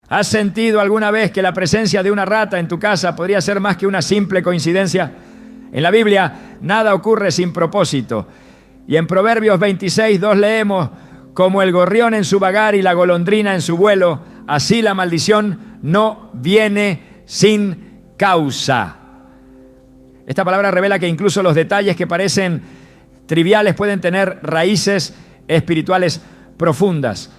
¿Has sentido alguna vez que la presencia de una rata en tu casa podría ser más que una simple coincidencia? En la Biblia nada ocurre sin propósito. Y en Proverbios 26:2 leemos: como el gorrión en su vagar y la golondrina en su vuelo, así la maldición no viene sin causa. Esta palabra revela que incluso los detalles que parecen triviales pueden tener raíces espirituales profundas.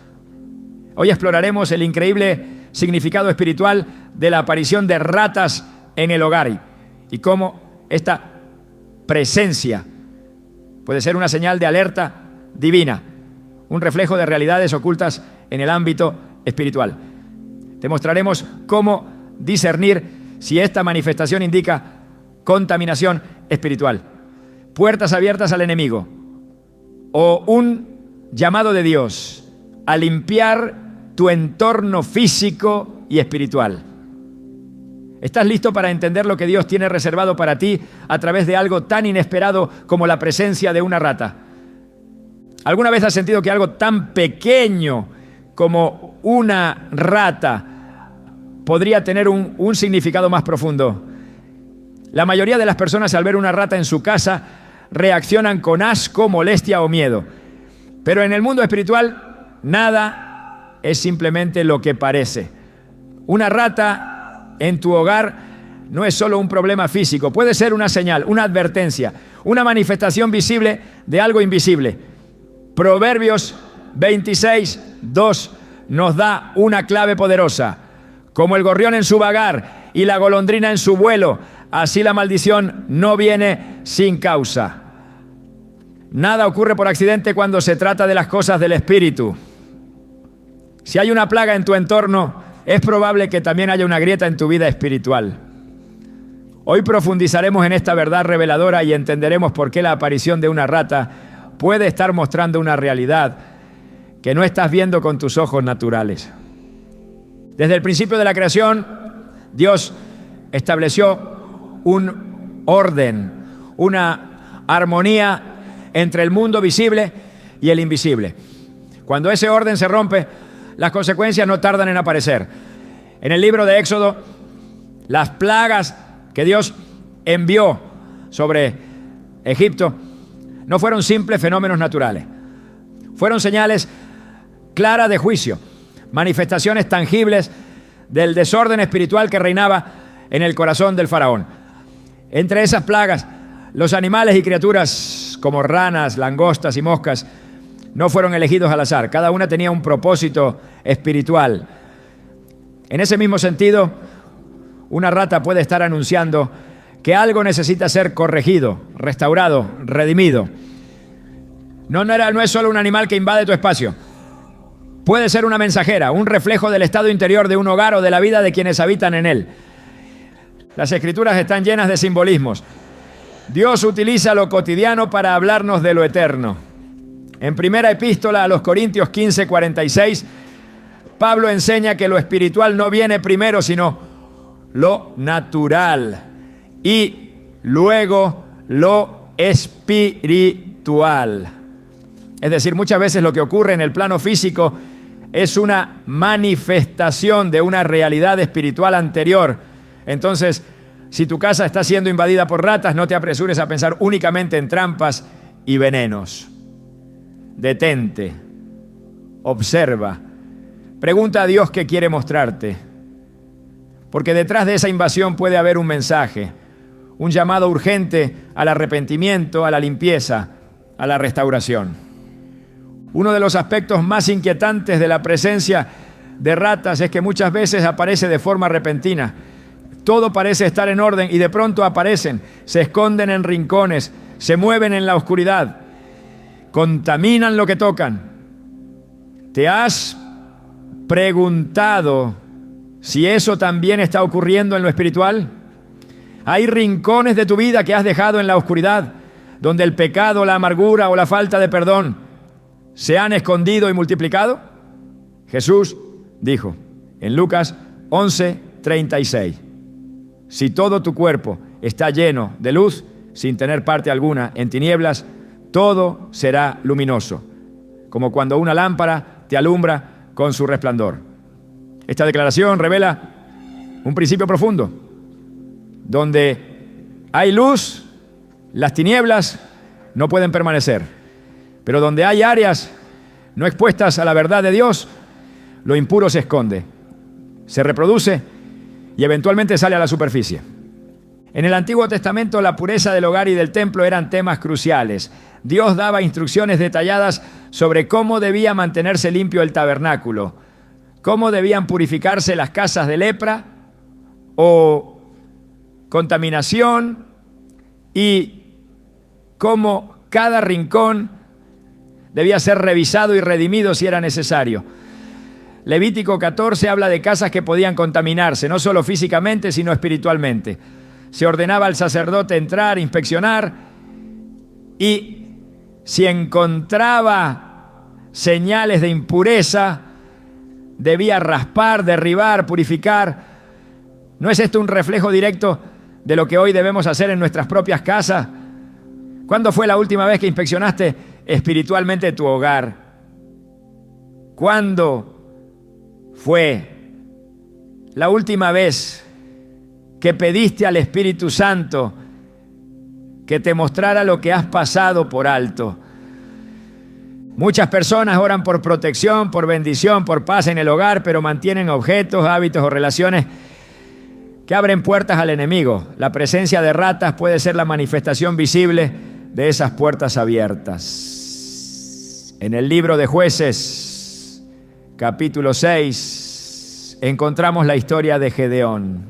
Hoy exploraremos el increíble significado espiritual de la aparición de ratas en el hogar y cómo esta presencia puede ser una señal de alerta divina, un reflejo de realidades ocultas en el ámbito espiritual. Te mostraremos cómo discernir si esta manifestación indica contaminación espiritual, puertas abiertas al enemigo o un llamado de Dios a limpiar tu entorno físico y espiritual. ¿Estás listo para entender lo que Dios tiene reservado para ti a través de algo tan inesperado como la presencia de una rata? ¿Alguna vez has sentido que algo tan pequeño como una rata podría tener un significado más profundo? La mayoría de las personas al ver una rata en su casa reaccionan con asco, molestia o miedo. Pero en el mundo espiritual nada es simplemente lo que parece. Una rata en tu hogar no es solo un problema físico, puede ser una señal, una advertencia, una manifestación visible de algo invisible. Proverbios 26:2 nos da una clave poderosa. Como el gorrión en su vagar y la golondrina en su vuelo, así la maldición no viene sin causa. Nada ocurre por accidente cuando se trata de las cosas del espíritu. Si hay una plaga en tu entorno, es probable que también haya una grieta en tu vida espiritual. Hoy profundizaremos en esta verdad reveladora y entenderemos por qué la aparición de una rata puede estar mostrando una realidad que no estás viendo con tus ojos naturales. Desde el principio de la creación, Dios estableció un orden, una armonía entre el mundo visible y el invisible. Cuando ese orden se rompe, las consecuencias no tardan en aparecer. En el libro de Éxodo, las plagas que Dios envió sobre Egipto no fueron simples fenómenos naturales. Fueron señales claras de juicio, manifestaciones tangibles del desorden espiritual que reinaba en el corazón del faraón. Entre esas plagas, los animales y criaturas como ranas, langostas y moscas no fueron elegidos al azar. Cada una tenía un propósito espiritual. En ese mismo sentido, una rata puede estar anunciando que algo necesita ser corregido, restaurado, redimido. No es solo un animal que invade tu espacio. Puede ser una mensajera, un reflejo del estado interior de un hogar o de la vida de quienes habitan en él. Las Escrituras están llenas de simbolismos. Dios utiliza lo cotidiano para hablarnos de lo eterno. En primera epístola a los Corintios 15:46, Pablo enseña que lo espiritual no viene primero, sino lo natural, y luego lo espiritual. Es decir, muchas veces lo que ocurre en el plano físico es una manifestación de una realidad espiritual anterior. Entonces, si tu casa está siendo invadida por ratas, no te apresures a pensar únicamente en trampas y venenos. Detente, observa, pregunta a Dios qué quiere mostrarte, porque detrás de esa invasión puede haber un mensaje, un llamado urgente al arrepentimiento, a la limpieza, a la restauración. Uno de los aspectos más inquietantes de la presencia de ratas es que muchas veces aparece de forma repentina. Todo parece estar en orden y de pronto aparecen, se esconden en rincones, se mueven en la oscuridad, contaminan lo que tocan. ¿Te has preguntado si eso también está ocurriendo en lo espiritual? ¿Hay rincones de tu vida que has dejado en la oscuridad, donde el pecado, la amargura o la falta de perdón se han escondido y multiplicado? Jesús dijo en Lucas 11:36, si todo tu cuerpo está lleno de luz, sin tener parte alguna en tinieblas, todo será luminoso, como cuando una lámpara te alumbra con su resplandor. Esta declaración revela un principio profundo. Donde hay luz, las tinieblas no pueden permanecer. Pero donde hay áreas no expuestas a la verdad de Dios, lo impuro se esconde, se reproduce y eventualmente sale a la superficie. En el Antiguo Testamento, la pureza del hogar y del templo eran temas cruciales. Dios daba instrucciones detalladas sobre cómo debía mantenerse limpio el tabernáculo, cómo debían purificarse las casas de lepra o contaminación y cómo cada rincón debía ser revisado y redimido si era necesario. Levítico 14 habla de casas que podían contaminarse, no solo físicamente, sino espiritualmente. Se ordenaba al sacerdote entrar, inspeccionar, y si encontraba señales de impureza, debía raspar, derribar, purificar. ¿No es esto un reflejo directo de lo que hoy debemos hacer en nuestras propias casas? ¿Cuándo fue la última vez que inspeccionaste espiritualmente tu hogar? ¿Cuándo fue la última vez que pediste al Espíritu Santo que te mostrara lo que has pasado por alto? Muchas personas oran por protección, por bendición, por paz en el hogar, pero mantienen objetos, hábitos o relaciones que abren puertas al enemigo. La presencia de ratas puede ser la manifestación visible de esas puertas abiertas. En el libro de Jueces, capítulo 6, encontramos la historia de Gedeón.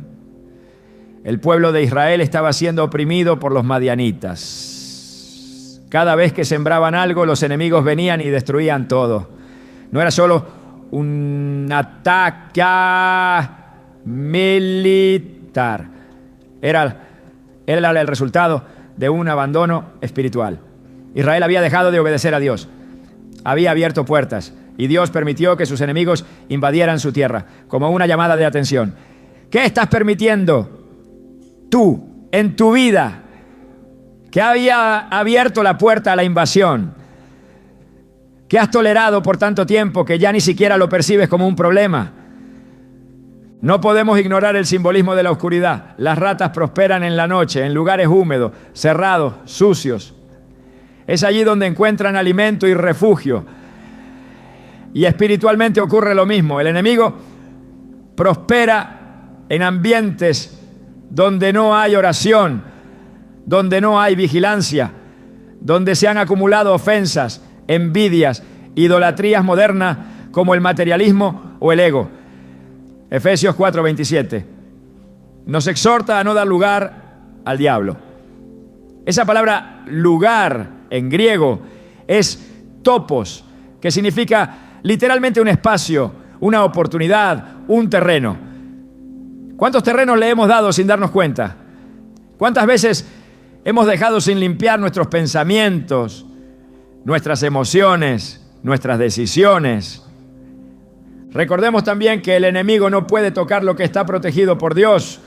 El pueblo de Israel estaba siendo oprimido por los madianitas. Cada vez que sembraban algo, los enemigos venían y destruían todo. No era solo un ataque militar. Era el resultado de un abandono espiritual. Israel había dejado de obedecer a Dios. Había abierto puertas y Dios permitió que sus enemigos invadieran su tierra, como una llamada de atención. ¿Qué estás permitiendo tú en tu vida que había abierto la puerta a la invasión? ¿Qué has tolerado por tanto tiempo que ya ni siquiera lo percibes como un problema? No podemos ignorar el simbolismo de la oscuridad. Las ratas prosperan en la noche, en lugares húmedos, cerrados, sucios. Es allí donde encuentran alimento y refugio. Y espiritualmente ocurre lo mismo. El enemigo prospera en ambientes donde no hay oración, donde no hay vigilancia, donde se han acumulado ofensas, envidias, idolatrías modernas como el materialismo o el ego. Efesios 4:27 nos exhorta a no dar lugar al diablo. Esa palabra lugar en griego es topos, que significa literalmente un espacio, una oportunidad, un terreno. ¿Cuántos terrenos le hemos dado sin darnos cuenta? ¿Cuántas veces hemos dejado sin limpiar nuestros pensamientos, nuestras emociones, nuestras decisiones? Recordemos también que el enemigo no puede tocar lo que está protegido por Dios,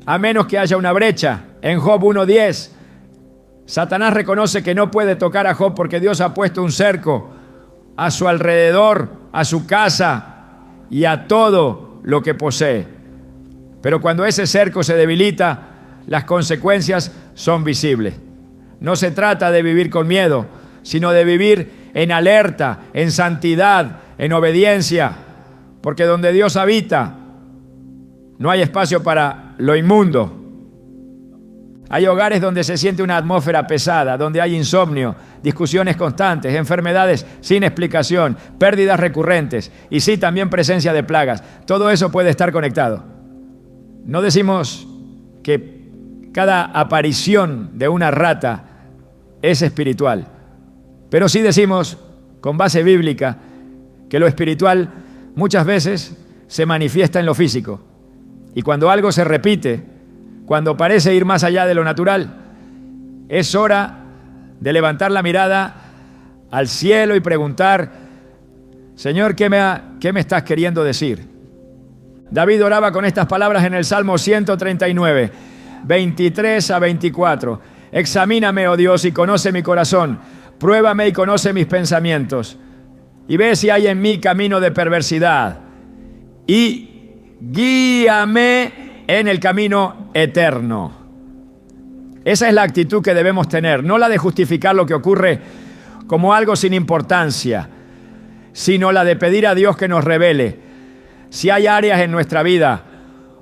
a menos que haya una brecha. En Job 1:10, Satanás reconoce que no puede tocar a Job porque Dios ha puesto un cerco a su alrededor, a su casa y a todo lo que posee. Pero cuando ese cerco se debilita, las consecuencias son visibles. No se trata de vivir con miedo, sino de vivir en alerta, en santidad, en obediencia, porque donde Dios habita, no hay espacio para lo inmundo. Hay hogares donde se siente una atmósfera pesada, donde hay insomnio, discusiones constantes, enfermedades sin explicación, pérdidas recurrentes y sí, también presencia de plagas. Todo eso puede estar conectado. No decimos que cada aparición de una rata es espiritual, pero sí decimos, con base bíblica, que lo espiritual muchas veces se manifiesta en lo físico. Y cuando algo se repite, cuando parece ir más allá de lo natural, es hora de levantar la mirada al cielo y preguntar, Señor, ¿qué me estás queriendo decir? David oraba con estas palabras en el Salmo 139, 23 a 24. Examíname, oh Dios, y conoce mi corazón. Pruébame y conoce mis pensamientos. Y ve si hay en mí camino de perversidad. y guíame en el camino eterno. Esa es la actitud que debemos tener, no la de justificar lo que ocurre como algo sin importancia, sino la de pedir a Dios que nos revele si hay áreas en nuestra vida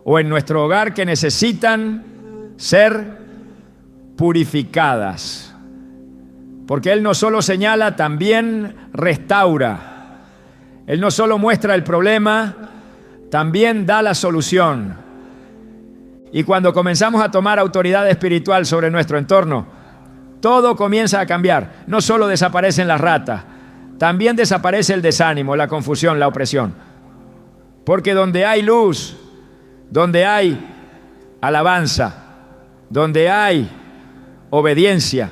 o en nuestro hogar que necesitan ser purificadas. Porque Él no solo señala, también restaura. Él no solo muestra el problema, también da la solución. Y cuando comenzamos a tomar autoridad espiritual sobre nuestro entorno, todo comienza a cambiar. No solo desaparecen las ratas, también desaparece el desánimo, la confusión, la opresión. Porque donde hay luz, donde hay alabanza, donde hay obediencia,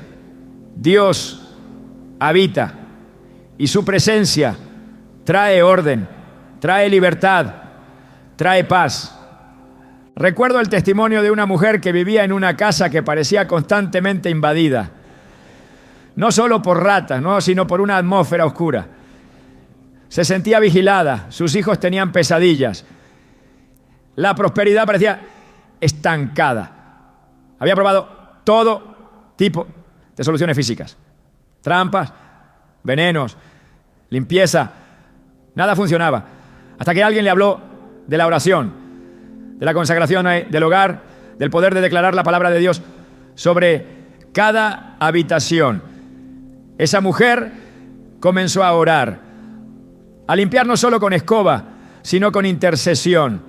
Dios habita y su presencia trae orden, trae libertad, trae paz. Recuerdo el testimonio de una mujer que vivía en una casa que parecía constantemente invadida, no solo por ratas, no, sino por una atmósfera oscura. Se sentía vigilada, sus hijos tenían pesadillas, la prosperidad parecía estancada. Había probado todo tipo de soluciones físicas, trampas, venenos, limpieza, nada funcionaba. Hasta que alguien le habló de la oración, de la consagración del hogar, del poder de declarar la palabra de Dios sobre cada habitación. Esa mujer comenzó a orar, a limpiar no solo con escoba, sino con intercesión,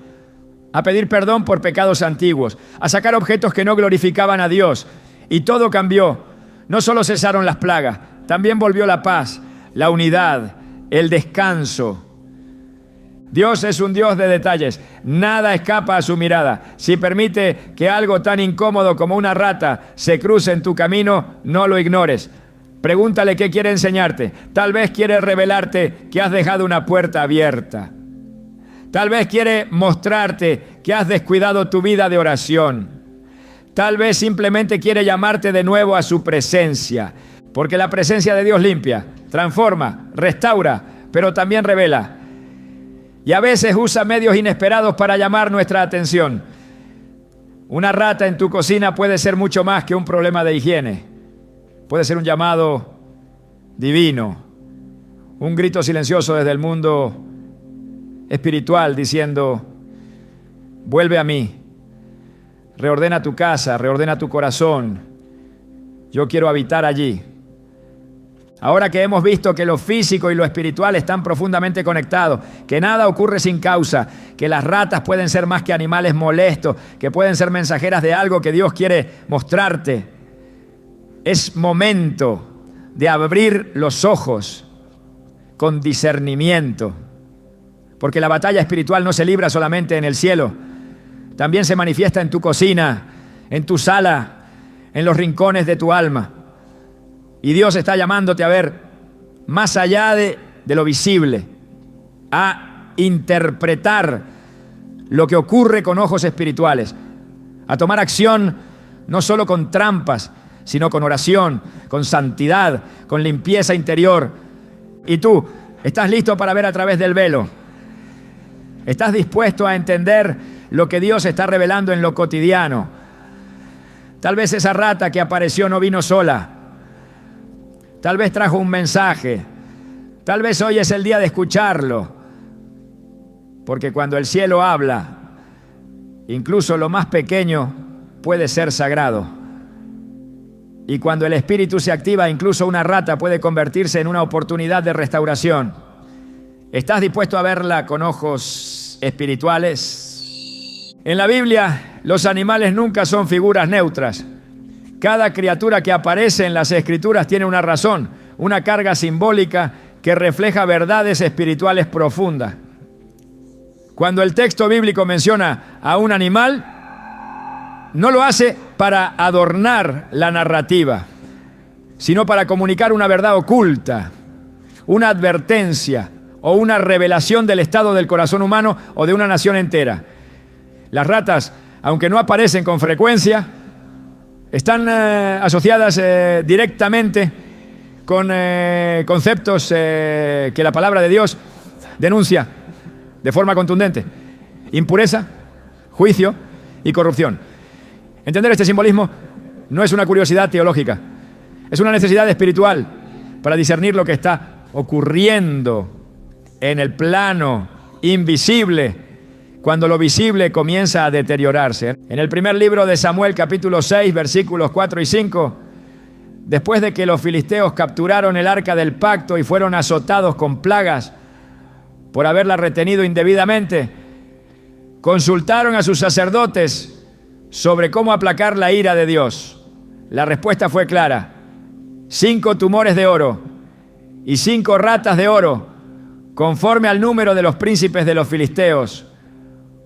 a pedir perdón por pecados antiguos, a sacar objetos que no glorificaban a Dios. Y todo cambió. No solo cesaron las plagas, también volvió la paz, la unidad, el descanso. Dios es un Dios de detalles. Nada escapa a su mirada. Si permite que algo tan incómodo como una rata se cruce en tu camino, no lo ignores. Pregúntale qué quiere enseñarte. Tal vez quiere revelarte que has dejado una puerta abierta. Tal vez quiere mostrarte que has descuidado tu vida de oración. Tal vez simplemente quiere llamarte de nuevo a su presencia. Porque la presencia de Dios limpia, transforma, restaura, pero también revela. Y a veces usa medios inesperados para llamar nuestra atención. Una rata en tu cocina puede ser mucho más que un problema de higiene. Puede ser un llamado divino, un grito silencioso desde el mundo espiritual diciendo: vuelve a mí, reordena tu casa, reordena tu corazón, yo quiero habitar allí. Ahora que hemos visto que lo físico y lo espiritual están profundamente conectados, que nada ocurre sin causa, que las ratas pueden ser más que animales molestos, que pueden ser mensajeras de algo que Dios quiere mostrarte, es momento de abrir los ojos con discernimiento, porque la batalla espiritual no se libra solamente en el cielo, también se manifiesta en tu cocina, en tu sala, en los rincones de tu alma. Y Dios está llamándote a ver más allá de lo visible, a interpretar lo que ocurre con ojos espirituales, a tomar acción no solo con trampas, sino con oración, con santidad, con limpieza interior. Y tú, ¿estás listo para ver a través del velo? ¿Estás dispuesto a entender lo que Dios está revelando en lo cotidiano? Tal vez esa rata que apareció no vino sola. Tal vez trajo un mensaje. Tal vez hoy es el día de escucharlo. Porque cuando el cielo habla, incluso lo más pequeño puede ser sagrado. Y cuando el espíritu se activa, incluso una rata puede convertirse en una oportunidad de restauración. ¿Estás dispuesto a verla con ojos espirituales? En la Biblia, los animales nunca son figuras neutras. Cada criatura que aparece en las Escrituras tiene una razón, una carga simbólica que refleja verdades espirituales profundas. Cuando el texto bíblico menciona a un animal, no lo hace para adornar la narrativa, sino para comunicar una verdad oculta, una advertencia o una revelación del estado del corazón humano o de una nación entera. Las ratas, aunque no aparecen con frecuencia, están asociadas directamente con conceptos que la palabra de Dios denuncia de forma contundente: impureza, juicio y corrupción. Entender este simbolismo no es una curiosidad teológica, es una necesidad espiritual para discernir lo que está ocurriendo en el plano invisible cuando lo visible comienza a deteriorarse. En el primer libro de Samuel, capítulo 6, versículos 4 y 5, después de que los filisteos capturaron el arca del pacto y fueron azotados con plagas por haberla retenido indebidamente, consultaron a sus sacerdotes sobre cómo aplacar la ira de Dios. La respuesta fue clara: 5 tumores de oro y 5 ratas de oro, conforme al número de los príncipes de los filisteos,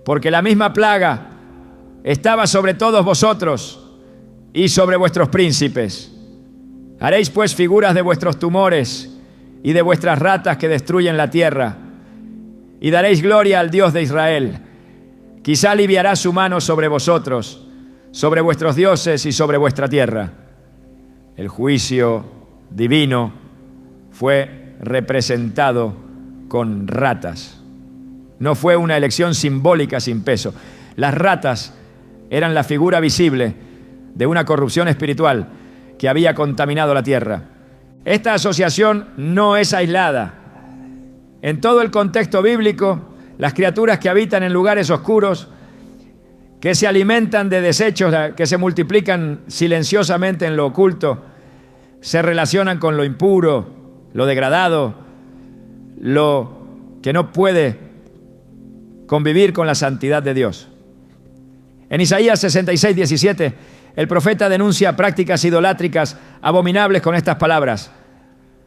porque la misma plaga estaba sobre todos vosotros y sobre vuestros príncipes. Haréis pues figuras de vuestros tumores y de vuestras ratas que destruyen la tierra, y daréis gloria al Dios de Israel. Quizá aliviará su mano sobre vosotros, sobre vuestros dioses y sobre vuestra tierra. El juicio divino fue representado con ratas. No fue una elección simbólica sin peso. Las ratas eran la figura visible de una corrupción espiritual que había contaminado la tierra. Esta asociación no es aislada. En todo el contexto bíblico, las criaturas que habitan en lugares oscuros, que se alimentan de desechos, que se multiplican silenciosamente en lo oculto, se relacionan con lo impuro, lo degradado, lo que no puede convivir con la santidad de Dios. En Isaías 66, 17, el profeta denuncia prácticas idolátricas abominables con estas palabras: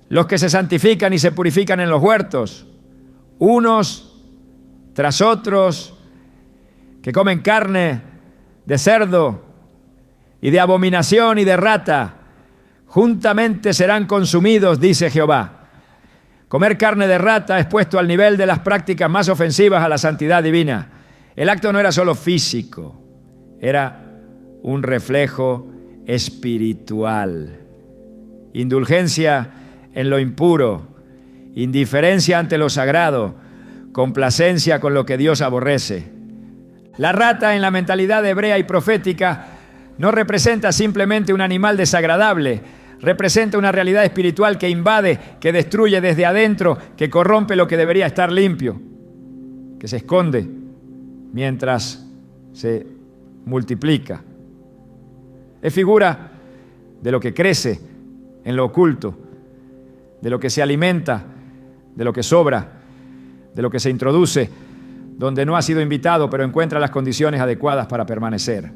los que se santifican y se purifican en los huertos, unos tras otros, que comen carne de cerdo y de abominación y de rata, juntamente serán consumidos, dice Jehová. Comer carne de rata es puesto al nivel de las prácticas más ofensivas a la santidad divina. El acto no era solo físico, era un reflejo espiritual. Indulgencia en lo impuro, indiferencia ante lo sagrado, complacencia con lo que Dios aborrece. La rata en la mentalidad hebrea y profética no representa simplemente un animal desagradable, representa una realidad espiritual que invade, que destruye desde adentro, que corrompe lo que debería estar limpio, que se esconde mientras se multiplica. Es figura de lo que crece en lo oculto, de lo que se alimenta, de lo que sobra, de lo que se introduce donde no ha sido invitado, pero encuentra las condiciones adecuadas para permanecer.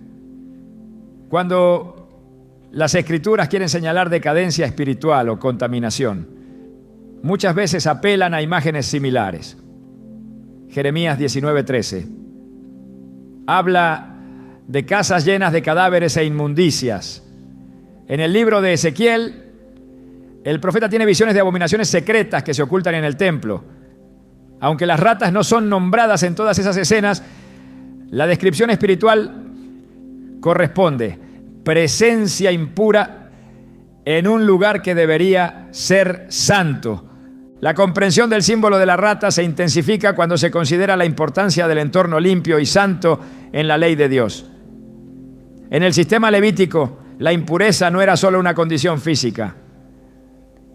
Cuando las Escrituras quieren señalar decadencia espiritual o contaminación, muchas veces apelan a imágenes similares. Jeremías 19:13 habla de casas llenas de cadáveres e inmundicias. En el libro de Ezequiel, el profeta tiene visiones de abominaciones secretas que se ocultan en el templo. Aunque las ratas no son nombradas en todas esas escenas, la descripción espiritual corresponde: presencia impura en un lugar que debería ser santo. La comprensión del símbolo de la rata se intensifica cuando se considera la importancia del entorno limpio y santo en la ley de Dios. En el sistema levítico, la impureza no era solo una condición física,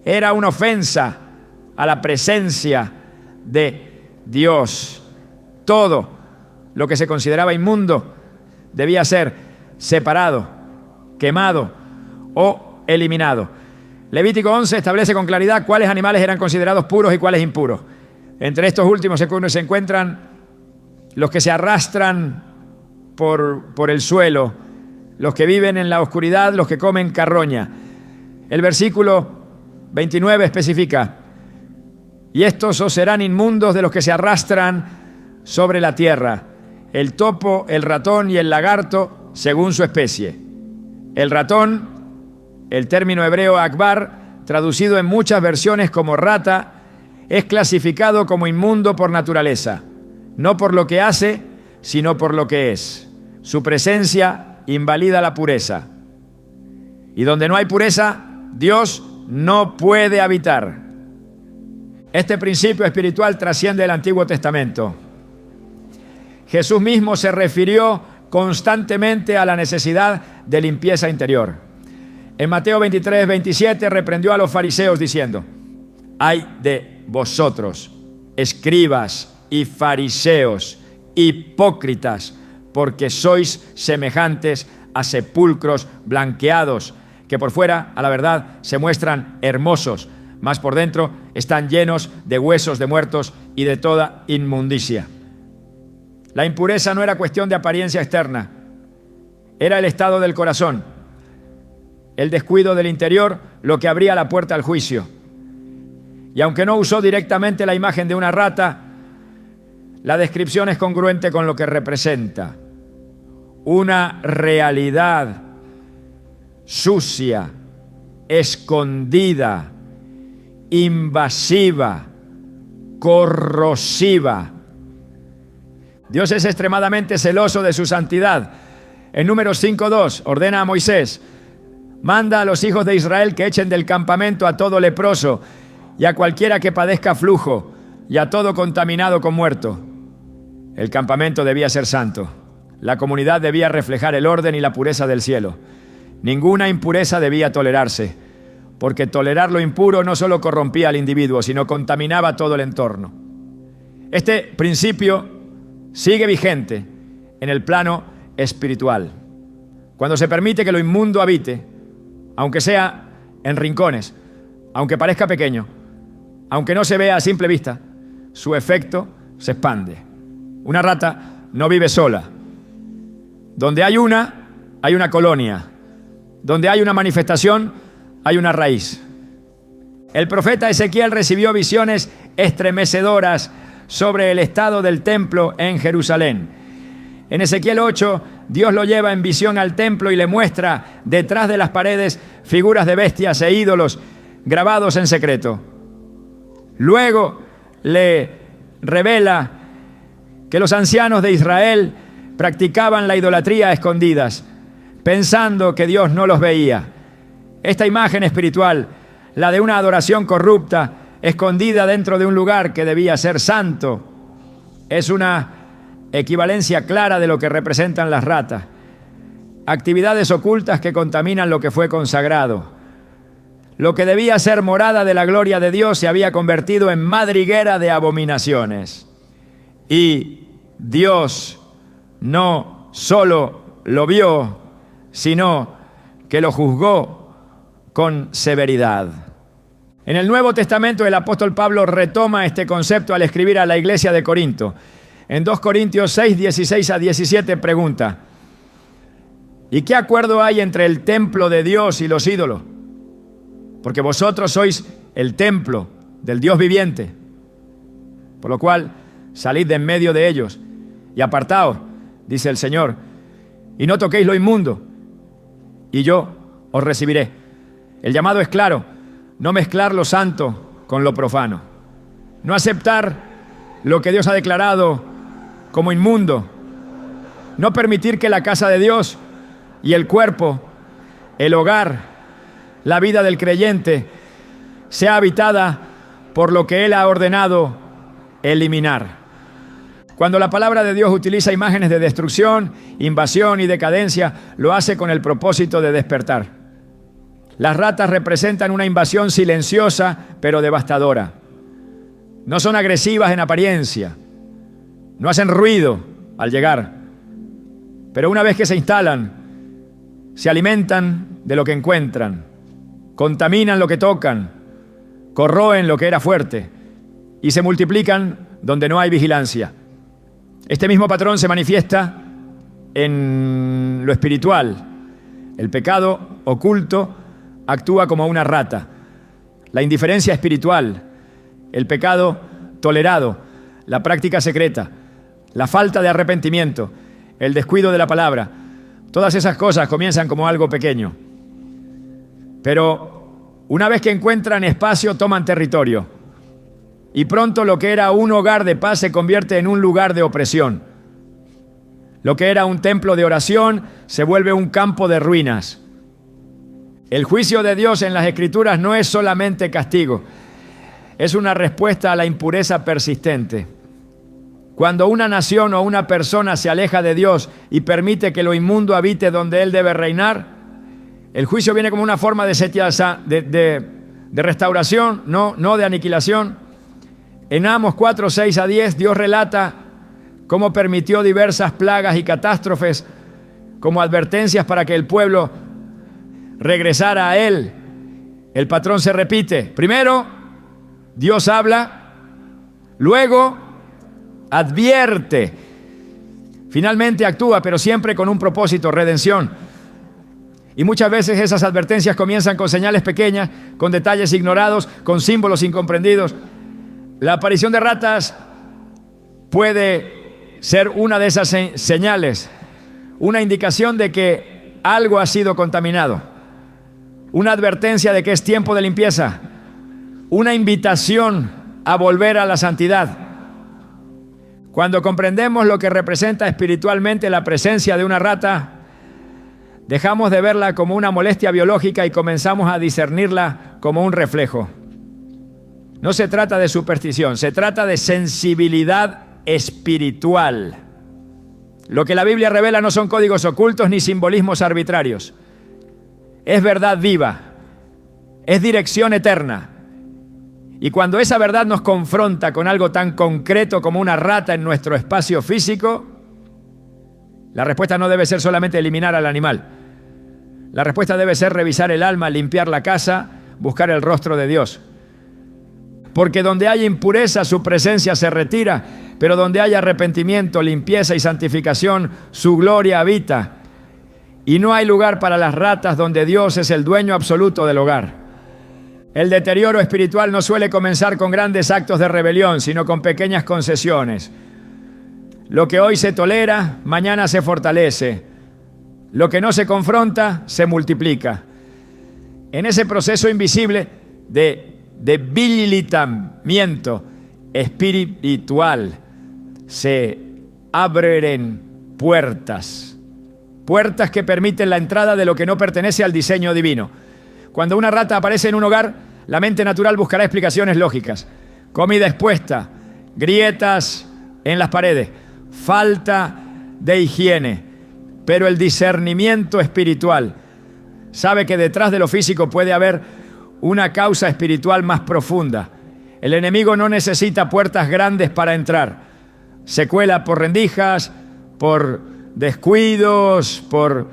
era una ofensa a la presencia de Dios. Todo lo que se consideraba inmundo debía ser separado, quemado o eliminado. Levítico 11 establece con claridad cuáles animales eran considerados puros y cuáles impuros. Entre estos últimos se encuentran los que se arrastran por el suelo, los que viven en la oscuridad, los que comen carroña. El versículo 29 especifica: y estos os serán inmundos de los que se arrastran sobre la tierra, el topo, el ratón y el lagarto, según su especie. El ratón, el término hebreo akbar, traducido en muchas versiones como rata, es clasificado como inmundo por naturaleza, no por lo que hace, sino por lo que es. Su presencia invalida la pureza. Y donde no hay pureza, Dios no puede habitar. Este principio espiritual trasciende el Antiguo Testamento. Jesús mismo se refirió constantemente a la necesidad de limpieza interior. En Mateo 23, 27 reprendió a los fariseos diciendo: ay de vosotros, escribas y fariseos, hipócritas, porque sois semejantes a sepulcros blanqueados, que por fuera, a la verdad, se muestran hermosos, mas por dentro están llenos de huesos de muertos y de toda inmundicia. La impureza no era cuestión de apariencia externa, era el estado del corazón, el descuido del interior, lo que abría la puerta al juicio. Y aunque no usó directamente la imagen de una rata, la descripción es congruente con lo que representa: una realidad sucia, escondida, invasiva, corrosiva. Dios es extremadamente celoso de su santidad. En Números 5:2 ordena a Moisés: manda a los hijos de Israel que echen del campamento a todo leproso y a cualquiera que padezca flujo y a todo contaminado con muerto. El campamento debía ser santo. La comunidad debía reflejar el orden y la pureza del cielo. Ninguna impureza debía tolerarse, porque tolerar lo impuro no solo corrompía al individuo, sino contaminaba todo el entorno. Este principio sigue vigente en el plano espiritual. Cuando se permite que lo inmundo habite, aunque sea en rincones, aunque parezca pequeño, aunque no se vea a simple vista, su efecto se expande. Una rata no vive sola. Donde hay una colonia. Donde hay una manifestación, hay una raíz. El profeta Ezequiel recibió visiones estremecedoras sobre el estado del templo en Jerusalén. En Ezequiel 8, Dios lo lleva en visión al templo y le muestra detrás de las paredes figuras de bestias e ídolos grabados en secreto. Luego le revela que los ancianos de Israel practicaban la idolatría a escondidas, pensando que Dios no los veía. Esta imagen espiritual, la de una adoración corrupta, escondida dentro de un lugar que debía ser santo, es una equivalencia clara de lo que representan las ratas. Actividades ocultas que contaminan lo que fue consagrado. Lo que debía ser morada de la gloria de Dios se había convertido en madriguera de abominaciones. Y Dios no solo lo vio, sino que lo juzgó con severidad. En el Nuevo Testamento el apóstol Pablo retoma este concepto al escribir a la iglesia de Corinto. En 2 Corintios 6, 16 a 17 pregunta: ¿y qué acuerdo hay entre el templo de Dios y los ídolos? Porque vosotros sois el templo del Dios viviente. Por lo cual, salid de en medio de ellos y apartaos, dice el Señor, y no toquéis lo inmundo, y yo os recibiré. El llamado es claro: no mezclar lo santo con lo profano. No aceptar lo que Dios ha declarado como inmundo. No permitir que la casa de Dios y el cuerpo, el hogar, la vida del creyente sea habitada por lo que Él ha ordenado eliminar. Cuando la palabra de Dios utiliza imágenes de destrucción, invasión y decadencia, lo hace con el propósito de despertar. Las ratas representan una invasión silenciosa pero devastadora. No son agresivas en apariencia, no hacen ruido al llegar, pero una vez que se instalan, se alimentan de lo que encuentran, contaminan lo que tocan, corroen lo que era fuerte y se multiplican donde no hay vigilancia. Este mismo patrón se manifiesta en lo espiritual. El pecado oculto actúa como una rata. La indiferencia espiritual, el pecado tolerado, la práctica secreta, la falta de arrepentimiento, el descuido de la palabra, todas esas cosas comienzan como algo pequeño. Pero una vez que encuentran espacio, toman territorio. Y pronto lo que era un hogar de paz se convierte en un lugar de opresión. Lo que era un templo de oración se vuelve un campo de ruinas. El juicio de Dios en las Escrituras no es solamente castigo, es una respuesta a la impureza persistente. Cuando una nación o una persona se aleja de Dios y permite que lo inmundo habite donde Él debe reinar, el juicio viene como una forma de restauración, no de aniquilación. En Amos 4, 6 a 10, Dios relata cómo permitió diversas plagas y catástrofes como advertencias para que el pueblo regresara a Él. El patrón se repite. Primero, Dios habla, luego advierte, finalmente actúa, pero siempre con un propósito, redención. Y muchas veces esas advertencias comienzan con señales pequeñas, con detalles ignorados, con símbolos incomprendidos. La aparición de ratas puede ser una de esas señales, una indicación de que algo ha sido contaminado, una advertencia de que es tiempo de limpieza, una invitación a volver a la santidad. Cuando comprendemos lo que representa espiritualmente la presencia de una rata, dejamos de verla como una molestia biológica y comenzamos a discernirla como un reflejo. No se trata de superstición, se trata de sensibilidad espiritual. Lo que la Biblia revela no son códigos ocultos ni simbolismos arbitrarios. Es verdad viva, es dirección eterna. Y cuando esa verdad nos confronta con algo tan concreto como una rata en nuestro espacio físico, la respuesta no debe ser solamente eliminar al animal. La respuesta debe ser revisar el alma, limpiar la casa, buscar el rostro de Dios. Porque donde hay impureza, su presencia se retira, pero donde hay arrepentimiento, limpieza y santificación, su gloria habita. Y no hay lugar para las ratas donde Dios es el dueño absoluto del hogar. El deterioro espiritual no suele comenzar con grandes actos de rebelión, sino con pequeñas concesiones. Lo que hoy se tolera, mañana se fortalece. Lo que no se confronta, se multiplica. En ese proceso invisible de debilitamiento espiritual se abren puertas que permiten la entrada de lo que no pertenece al diseño divino. Cuando una rata aparece en un hogar, la mente natural buscará explicaciones lógicas. Comida expuesta, grietas en las paredes, falta de higiene. Pero el discernimiento espiritual sabe que detrás de lo físico puede haber una causa espiritual más profunda. El enemigo no necesita puertas grandes para entrar. Se cuela por rendijas, por descuidos, por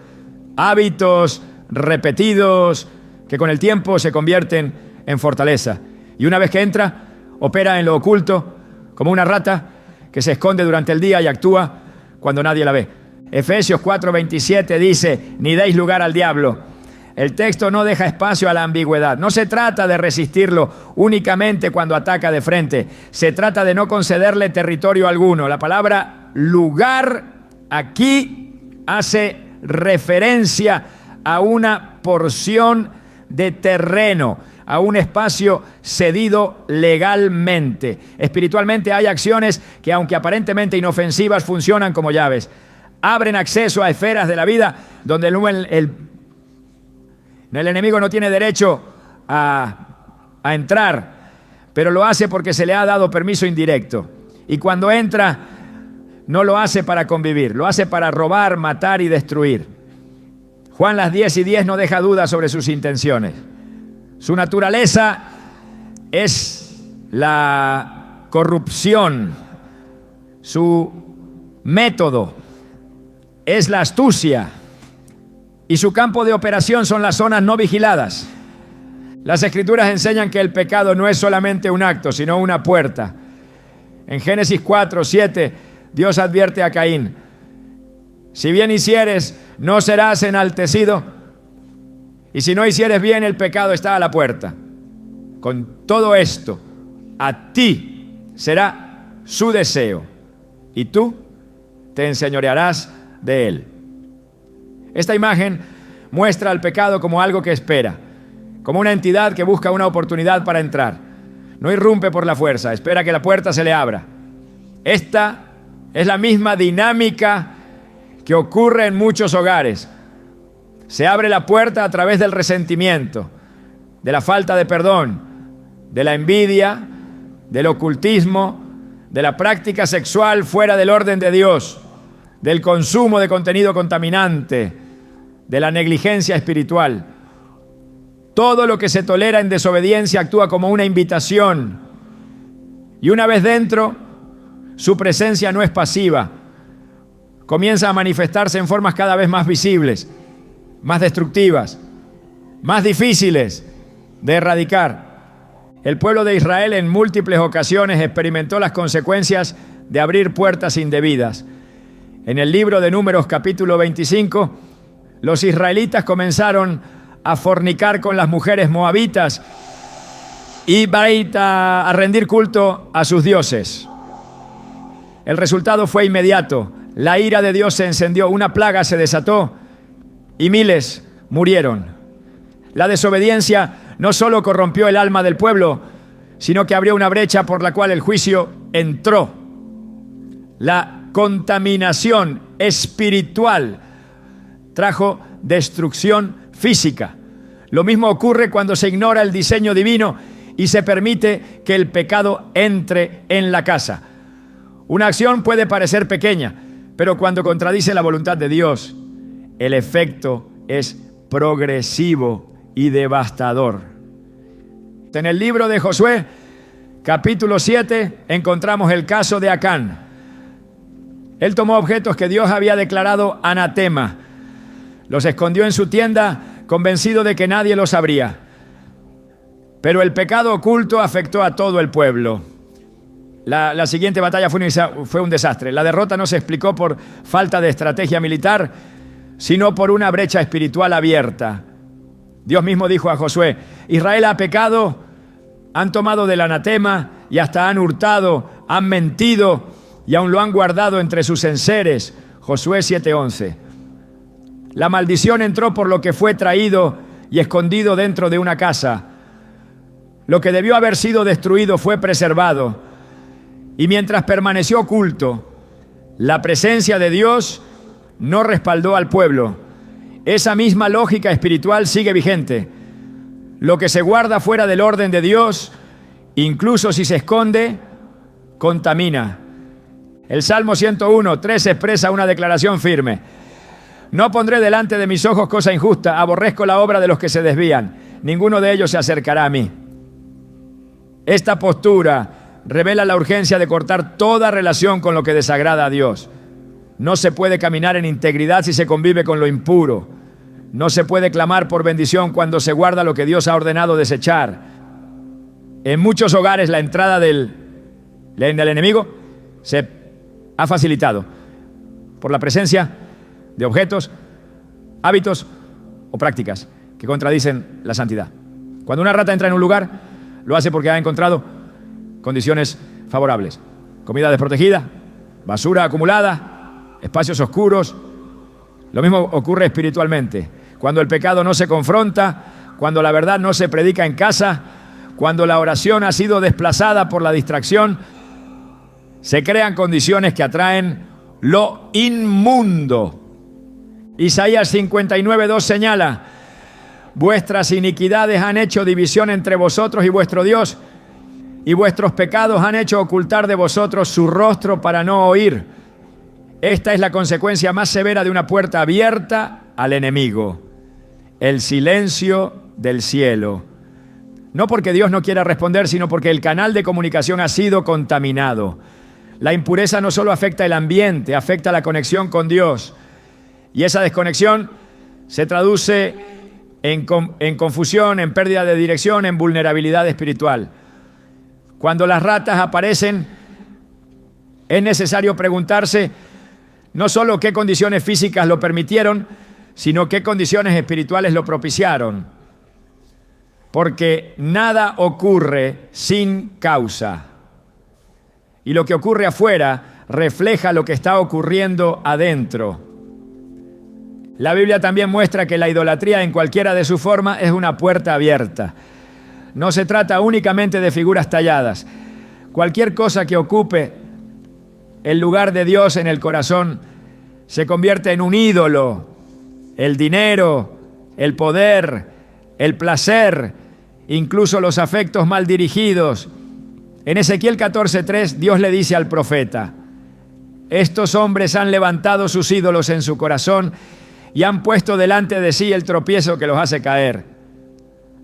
hábitos repetidos que con el tiempo se convierten en fortaleza. Y una vez que entra, opera en lo oculto como una rata que se esconde durante el día y actúa cuando nadie la ve. Efesios 4:27 dice: ni deis lugar al diablo. El texto no deja espacio a la ambigüedad. No se trata de resistirlo únicamente cuando ataca de frente. Se trata de no concederle territorio alguno. La palabra lugar aquí hace referencia a una porción de terreno, a un espacio cedido legalmente. Espiritualmente hay acciones que, aunque aparentemente inofensivas, funcionan como llaves. Abren acceso a esferas de la vida donde el enemigo no tiene derecho a entrar, pero lo hace porque se le ha dado permiso indirecto. Y cuando entra, no lo hace para convivir, lo hace para robar, matar y destruir. Juan 10:10 no deja dudas sobre sus intenciones. Su naturaleza es la corrupción. Su método es la astucia. Y su campo de operación son las zonas no vigiladas. Las Escrituras enseñan que el pecado no es solamente un acto, sino una puerta. En Génesis 4:7, Dios advierte a Caín: si bien hicieres, no serás enaltecido, y si no hicieres bien, el pecado está a la puerta. Con todo esto, a ti será su deseo, y tú te enseñorearás de él. Esta imagen muestra al pecado como algo que espera, como una entidad que busca una oportunidad para entrar. No irrumpe por la fuerza, espera que la puerta se le abra. Esta es la misma dinámica que ocurre en muchos hogares. Se abre la puerta a través del resentimiento, de la falta de perdón, de la envidia, del ocultismo, de la práctica sexual fuera del orden de Dios, del consumo de contenido contaminante, de la negligencia espiritual. Todo lo que se tolera en desobediencia actúa como una invitación. Y una vez dentro, su presencia no es pasiva. Comienza a manifestarse en formas cada vez más visibles, más destructivas, más difíciles de erradicar. El pueblo de Israel en múltiples ocasiones experimentó las consecuencias de abrir puertas indebidas. En el libro de Números, capítulo 25, los israelitas comenzaron a fornicar con las mujeres moabitas y a rendir culto a sus dioses. El resultado fue inmediato. La ira de Dios se encendió, una plaga se desató y miles murieron. La desobediencia no solo corrompió el alma del pueblo, sino que abrió una brecha por la cual el juicio entró. La contaminación espiritual trajo destrucción física. Lo mismo ocurre cuando se ignora el diseño divino y se permite que el pecado entre en la casa. Una acción puede parecer pequeña, pero cuando contradice la voluntad de Dios, el efecto es progresivo y devastador. En el libro de Josué, capítulo 7, encontramos el caso de Acán. Él tomó objetos que Dios había declarado anatema. Los escondió en su tienda, convencido de que nadie los sabría. Pero el pecado oculto afectó a todo el pueblo. La siguiente batalla fue un desastre. La derrota no se explicó por falta de estrategia militar, sino por una brecha espiritual abierta. Dios mismo dijo a Josué: Israel ha pecado, han tomado del anatema y hasta han hurtado, han mentido y aún lo han guardado entre sus enseres. Josué 7:11. La maldición entró por lo que fue traído y escondido dentro de una casa. Lo que debió haber sido destruido fue preservado. Y mientras permaneció oculto, la presencia de Dios no respaldó al pueblo. Esa misma lógica espiritual sigue vigente. Lo que se guarda fuera del orden de Dios, incluso si se esconde, contamina. El Salmo 101:3 expresa una declaración firme: no pondré delante de mis ojos cosa injusta, aborrezco la obra de los que se desvían, ninguno de ellos se acercará a mí. Esta postura revela la urgencia de cortar toda relación con lo que desagrada a Dios. No se puede caminar en integridad si se convive con lo impuro. No se puede clamar por bendición cuando se guarda lo que Dios ha ordenado desechar. En muchos hogares la entrada del enemigo se ha facilitado por la presencia de objetos, hábitos o prácticas que contradicen la santidad. Cuando una rata entra en un lugar, lo hace porque ha encontrado condiciones favorables: comida desprotegida, basura acumulada, espacios oscuros. Lo mismo ocurre espiritualmente. Cuando el pecado no se confronta, cuando la verdad no se predica en casa, cuando la oración ha sido desplazada por la distracción, se crean condiciones que atraen lo inmundo. Isaías 59:2 señala: vuestras iniquidades han hecho división entre vosotros y vuestro Dios, y vuestros pecados han hecho ocultar de vosotros su rostro para no oír. Esta es la consecuencia más severa de una puerta abierta al enemigo: el silencio del cielo. No porque Dios no quiera responder, sino porque el canal de comunicación ha sido contaminado. La impureza no solo afecta el ambiente, afecta la conexión con Dios. Y esa desconexión se traduce en confusión, en pérdida de dirección, en vulnerabilidad espiritual. Cuando las ratas aparecen, es necesario preguntarse no solo qué condiciones físicas lo permitieron, sino qué condiciones espirituales lo propiciaron. Porque nada ocurre sin causa. Y lo que ocurre afuera refleja lo que está ocurriendo adentro. La Biblia también muestra que la idolatría en cualquiera de sus formas es una puerta abierta. No se trata únicamente de figuras talladas. Cualquier cosa que ocupe el lugar de Dios en el corazón se convierte en un ídolo. El dinero, el poder, el placer, incluso los afectos mal dirigidos, En Ezequiel 14:3, Dios le dice al profeta: estos hombres han levantado sus ídolos en su corazón y han puesto delante de sí el tropiezo que los hace caer.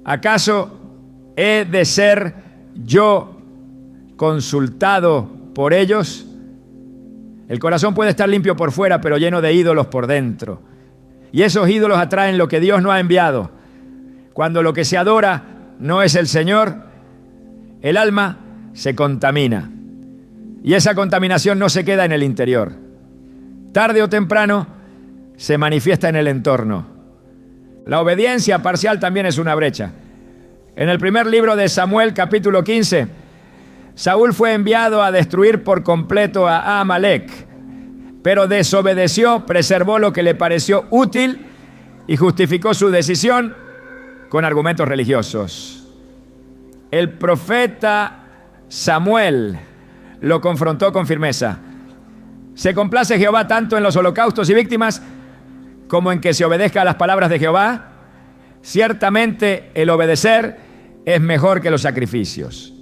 ¿Acaso he de ser yo consultado por ellos? El corazón puede estar limpio por fuera, pero lleno de ídolos por dentro. Y esos ídolos atraen lo que Dios no ha enviado. Cuando lo que se adora no es el Señor, el alma se contamina. Y esa contaminación no se queda en el interior. Tarde o temprano se manifiesta en el entorno. La obediencia parcial también es una brecha. En el primer libro de Samuel, capítulo 15, Saúl fue enviado a destruir por completo a Amalek, pero desobedeció, preservó lo que le pareció útil y justificó su decisión con argumentos religiosos. El profeta Samuel lo confrontó con firmeza. ¿Se complace Jehová tanto en los holocaustos y víctimas como en que se obedezca a las palabras de Jehová? Ciertamente el obedecer es mejor que los sacrificios.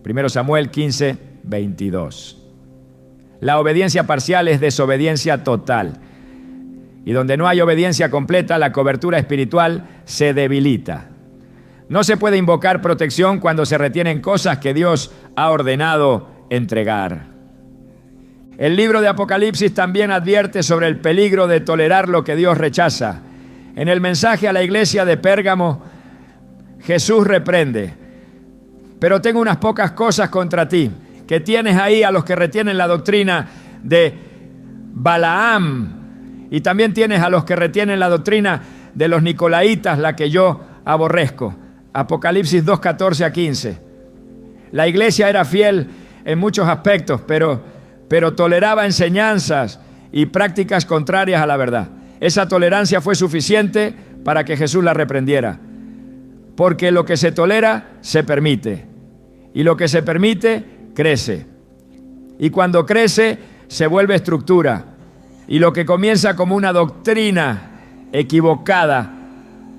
1 Samuel 15, 22. La obediencia parcial es desobediencia total. Y donde no hay obediencia completa, la cobertura espiritual se debilita. No se puede invocar protección cuando se retienen cosas que Dios ha ordenado entregar. El libro de Apocalipsis también advierte sobre el peligro de tolerar lo que Dios rechaza. En el mensaje a la iglesia de Pérgamo, Jesús reprende: pero tengo unas pocas cosas contra ti, que tienes ahí a los que retienen la doctrina de Balaam, y también tienes a los que retienen la doctrina de los nicolaitas, la que yo aborrezco. Apocalipsis 2, 14 a 15. La iglesia era fiel en muchos aspectos, pero toleraba enseñanzas y prácticas contrarias a la verdad. Esa tolerancia fue suficiente para que Jesús la reprendiera. Porque lo que se tolera, se permite. Y lo que se permite, crece. Y cuando crece, se vuelve estructura. Y lo que comienza como una doctrina equivocada,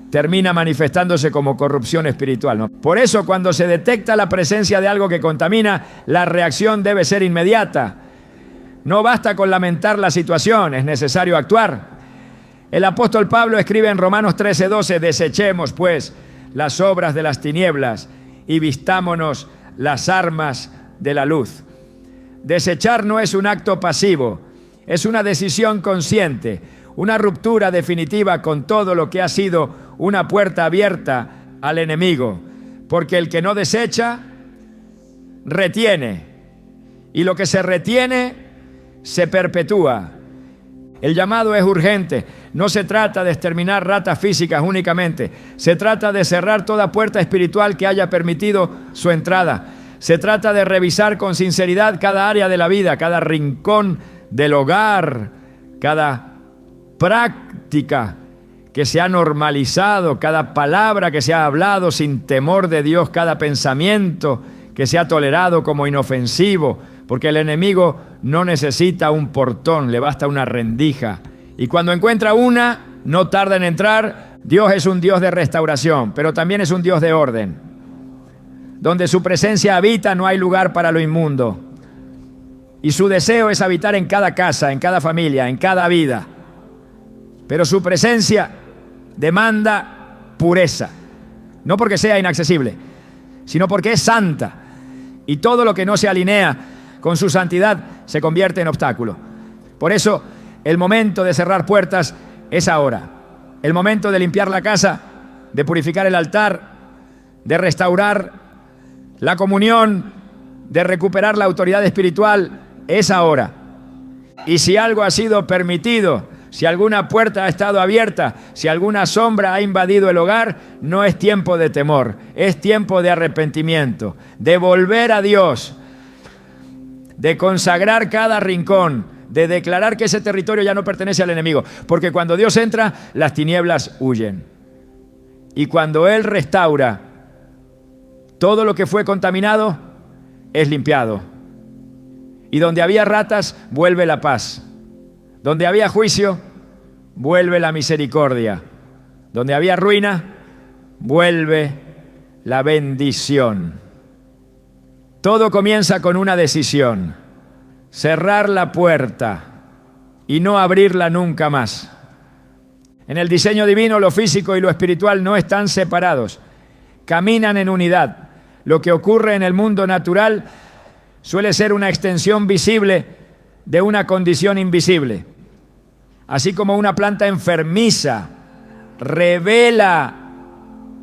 termina manifestándose como corrupción espiritual, ¿no? Por eso, cuando se detecta la presencia de algo que contamina, la reacción debe ser inmediata. No basta con lamentar la situación, es necesario actuar. El apóstol Pablo escribe en Romanos 13:12: desechemos, pues, las obras de las tinieblas y vistámonos las armas de la luz. Desechar no es un acto pasivo, es una decisión consciente, una ruptura definitiva con todo lo que ha sido una puerta abierta al enemigo, porque el que no desecha, retiene, y lo que se retiene, se perpetúa. El llamado es urgente. No se trata de exterminar ratas físicas únicamente. Se trata de cerrar toda puerta espiritual que haya permitido su entrada. Se trata de revisar con sinceridad cada área de la vida, cada rincón del hogar, cada práctica que se ha normalizado, cada palabra que se ha hablado sin temor de Dios, cada pensamiento que se ha tolerado como inofensivo, porque el enemigo no necesita un portón, le basta una rendija. Y cuando encuentra una, no tarda en entrar. Dios es un Dios de restauración, pero también es un Dios de orden. Donde su presencia habita, no hay lugar para lo inmundo. Y su deseo es habitar en cada casa, en cada familia, en cada vida. Pero su presencia demanda pureza. No porque sea inaccesible, sino porque es santa. Y todo lo que no se alinea con su santidad se convierte en obstáculo. Por eso, el momento de cerrar puertas es ahora. El momento de limpiar la casa, de purificar el altar, de restaurar la comunión, de recuperar la autoridad espiritual, es ahora. Y si algo ha sido permitido, si alguna puerta ha estado abierta, si alguna sombra ha invadido el hogar, no es tiempo de temor, es tiempo de arrepentimiento, de volver a Dios, de consagrar cada rincón, de declarar que ese territorio ya no pertenece al enemigo, porque cuando Dios entra, las tinieblas huyen. Y cuando Él restaura, todo lo que fue contaminado es limpiado. Y donde había ratas, vuelve la paz. Donde había juicio, vuelve la misericordia. Donde había ruina, vuelve la bendición. Todo comienza con una decisión: cerrar la puerta y no abrirla nunca más. En el diseño divino, lo físico y lo espiritual no están separados, caminan en unidad. Lo que ocurre en el mundo natural suele ser una extensión visible de una condición invisible. Así como una planta enfermiza revela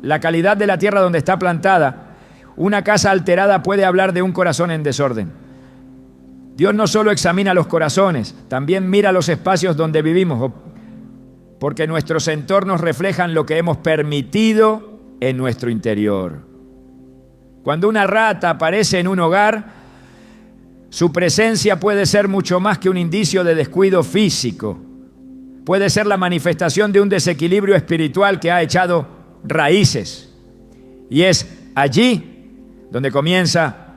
la calidad de la tierra donde está plantada, una casa alterada puede hablar de un corazón en desorden. Dios no solo examina los corazones, también mira los espacios donde vivimos, porque nuestros entornos reflejan lo que hemos permitido en nuestro interior. Cuando una rata aparece en un hogar, su presencia puede ser mucho más que un indicio de descuido físico. Puede ser la manifestación de un desequilibrio espiritual que ha echado raíces. Y es allí donde comienza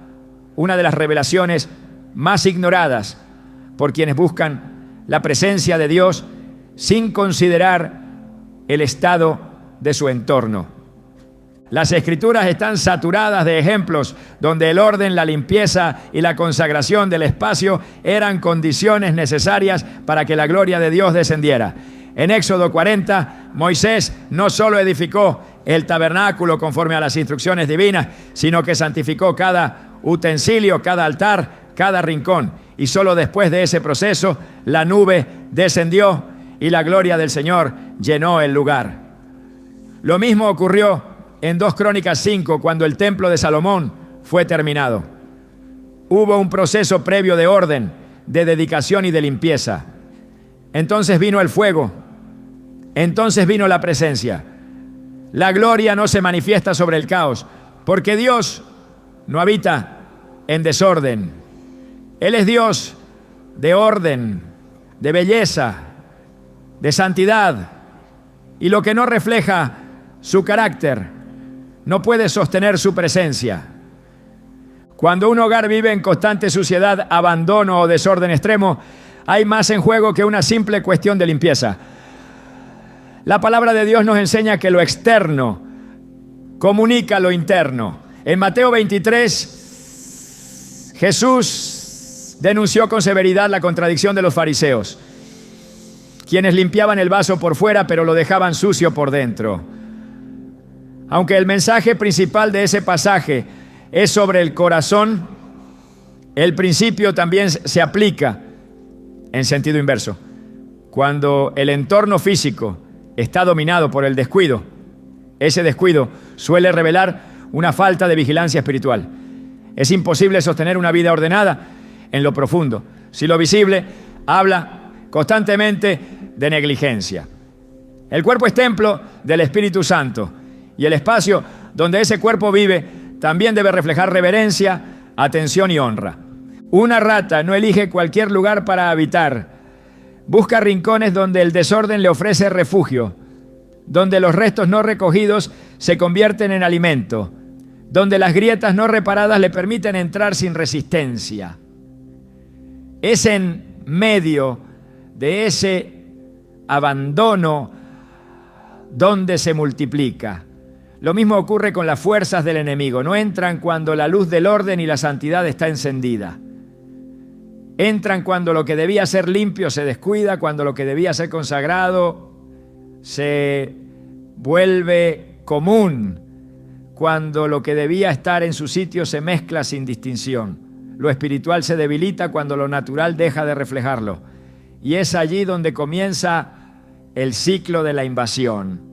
una de las revelaciones más ignoradas por quienes buscan la presencia de Dios sin considerar el estado de su entorno. Las Escrituras están saturadas de ejemplos donde el orden, la limpieza y la consagración del espacio eran condiciones necesarias para que la gloria de Dios descendiera. En Éxodo 40, Moisés no solo edificó el tabernáculo conforme a las instrucciones divinas, sino que santificó cada utensilio, cada altar, cada rincón. Y solo después de ese proceso, la nube descendió y la gloria del Señor llenó el lugar. Lo mismo ocurrió en 2 Crónicas 5, cuando el templo de Salomón fue terminado. Hubo un proceso previo de orden, de dedicación y de limpieza. Entonces vino el fuego, entonces vino la presencia. La gloria no se manifiesta sobre el caos, porque Dios no habita en desorden. Él es Dios de orden, de belleza, de santidad, y lo que no refleja su carácter no puede sostener su presencia. Cuando un hogar vive en constante suciedad, abandono o desorden extremo, hay más en juego que una simple cuestión de limpieza. La palabra de Dios nos enseña que lo externo comunica lo interno. En Mateo 23, Jesús denunció con severidad la contradicción de los fariseos, quienes limpiaban el vaso por fuera, pero lo dejaban sucio por dentro. Aunque el mensaje principal de ese pasaje es sobre el corazón, el principio también se aplica en sentido inverso. Cuando el entorno físico está dominado por el descuido, ese descuido suele revelar una falta de vigilancia espiritual. Es imposible sostener una vida ordenada en lo profundo si lo visible habla constantemente de negligencia. El cuerpo es templo del Espíritu Santo, y el espacio donde ese cuerpo vive también debe reflejar reverencia, atención y honra. Una rata no elige cualquier lugar para habitar. Busca rincones donde el desorden le ofrece refugio, donde los restos no recogidos se convierten en alimento, donde las grietas no reparadas le permiten entrar sin resistencia. Es en medio de ese abandono donde se multiplica. Lo mismo ocurre con las fuerzas del enemigo. No entran cuando la luz del orden y la santidad está encendida. Entran cuando lo que debía ser limpio se descuida, cuando lo que debía ser consagrado se vuelve común, cuando lo que debía estar en su sitio se mezcla sin distinción. Lo espiritual se debilita cuando lo natural deja de reflejarlo. Y es allí donde comienza el ciclo de la invasión.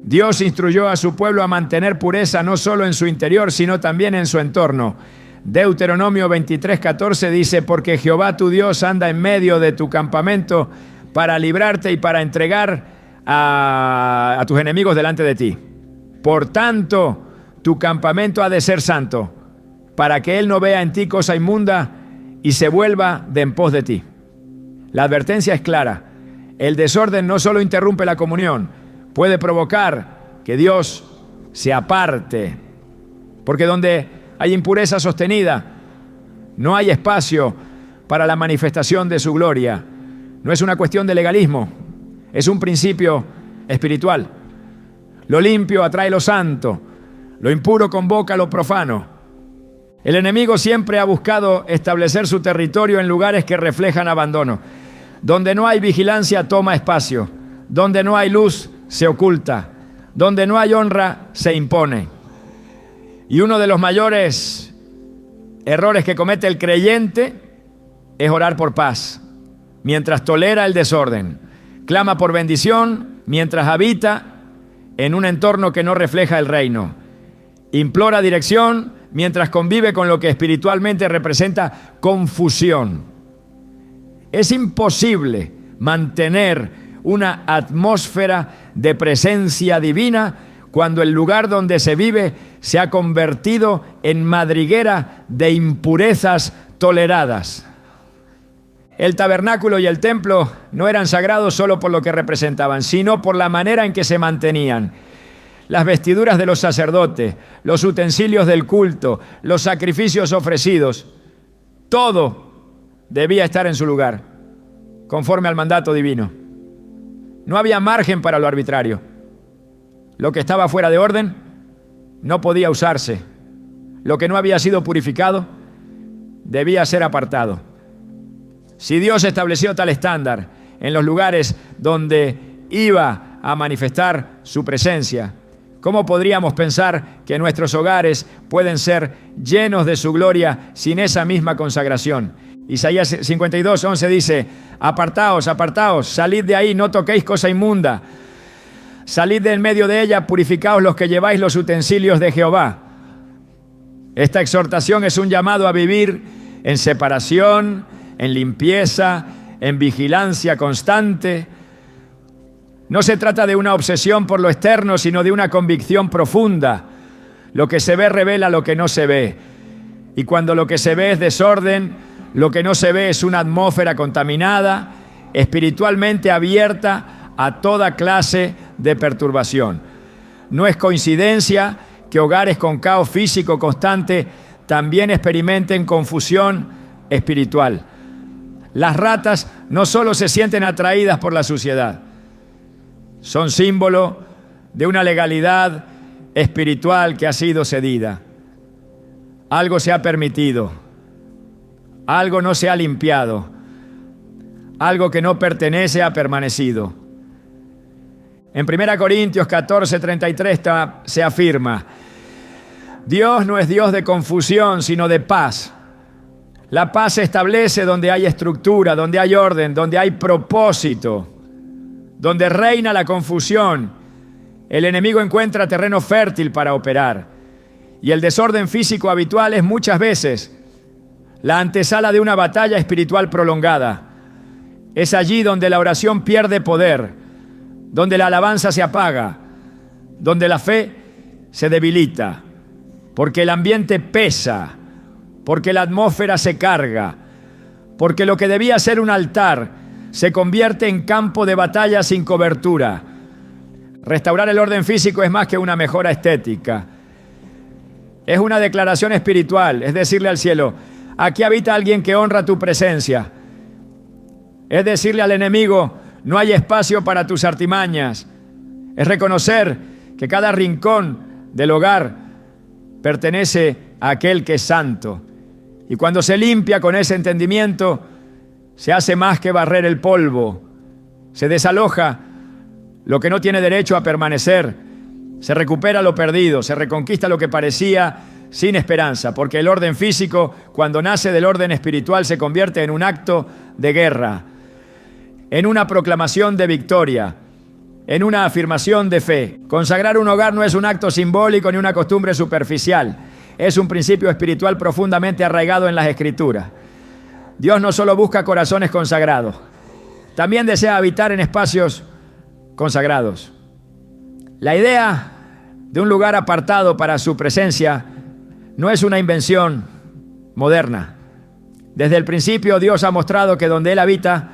Dios instruyó a su pueblo a mantener pureza no solo en su interior, sino también en su entorno. Deuteronomio 23:14 dice: porque Jehová tu Dios anda en medio de tu campamento para librarte y para entregar a tus enemigos delante de ti. Por tanto, tu campamento ha de ser santo, para que Él no vea en ti cosa inmunda y se vuelva de en pos de ti. La advertencia es clara. El desorden no solo interrumpe la comunión, puede provocar que Dios se aparte, porque donde hay impureza sostenida, no hay espacio para la manifestación de su gloria. No es una cuestión de legalismo, es un principio espiritual. Lo limpio atrae lo santo, lo impuro convoca lo profano. El enemigo siempre ha buscado establecer su territorio en lugares que reflejan abandono. Donde no hay vigilancia, toma espacio. Donde no hay luz, se oculta. Donde no hay honra, se impone. Y uno de los mayores errores que comete el creyente es orar por paz, mientras tolera el desorden. Clama por bendición, mientras habita en un entorno que no refleja el reino. Implora dirección, mientras convive con lo que espiritualmente representa confusión. Es imposible mantener una atmósfera de presencia divina cuando el lugar donde se vive se ha convertido en madriguera de impurezas toleradas. El tabernáculo y el templo no eran sagrados solo por lo que representaban, sino por la manera en que se mantenían. Las vestiduras de los sacerdotes, los utensilios del culto, los sacrificios ofrecidos, todo debía estar en su lugar, conforme al mandato divino. No había margen para lo arbitrario. Lo que estaba fuera de orden no podía usarse. Lo que no había sido purificado debía ser apartado. Si Dios estableció tal estándar en los lugares donde iba a manifestar su presencia, ¿cómo podríamos pensar que nuestros hogares pueden ser llenos de su gloria sin esa misma consagración? Isaías 52:11 dice: apartaos, apartaos, salid de ahí, no toquéis cosa inmunda. Salid de en medio de ella, purificaos los que lleváis los utensilios de Jehová. Esta exhortación es un llamado a vivir en separación, en limpieza, en vigilancia constante. No se trata de una obsesión por lo externo, sino de una convicción profunda. Lo que se ve revela lo que no se ve. Y cuando lo que se ve es desorden, lo que no se ve es una atmósfera contaminada, espiritualmente abierta a toda clase de perturbación. No es coincidencia que hogares con caos físico constante también experimenten confusión espiritual. Las ratas no solo se sienten atraídas por la suciedad, son símbolo de una legalidad espiritual que ha sido cedida. Algo se ha permitido, algo no se ha limpiado, algo que no pertenece ha permanecido. En 1 Corintios 14:33 se afirma: Dios no es Dios de confusión, sino de paz. La paz se establece donde hay estructura, donde hay orden, donde hay propósito. Donde reina la confusión, el enemigo encuentra terreno fértil para operar. Y el desorden físico habitual es muchas veces la antesala de una batalla espiritual prolongada. Es allí donde la oración pierde poder, donde la alabanza se apaga, donde la fe se debilita, porque el ambiente pesa, porque la atmósfera se carga, porque lo que debía ser un altar se convierte en campo de batalla sin cobertura. Restaurar el orden físico es más que una mejora estética. Es una declaración espiritual, es decirle al cielo: aquí habita alguien que honra tu presencia. Es decirle al enemigo: no hay espacio para tus artimañas. Es reconocer que cada rincón del hogar pertenece a aquel que es santo. Y cuando se limpia con ese entendimiento, se hace más que barrer el polvo. Se desaloja lo que no tiene derecho a permanecer. Se recupera lo perdido, se reconquista lo que parecía sin esperanza, porque el orden físico, cuando nace del orden espiritual, se convierte en un acto de guerra, en una proclamación de victoria, en una afirmación de fe. Consagrar un hogar no es un acto simbólico ni una costumbre superficial. Es un principio espiritual profundamente arraigado en las Escrituras. Dios no solo busca corazones consagrados, también desea habitar en espacios consagrados. La idea de un lugar apartado para su presencia no es una invención moderna. Desde el principio Dios ha mostrado que donde Él habita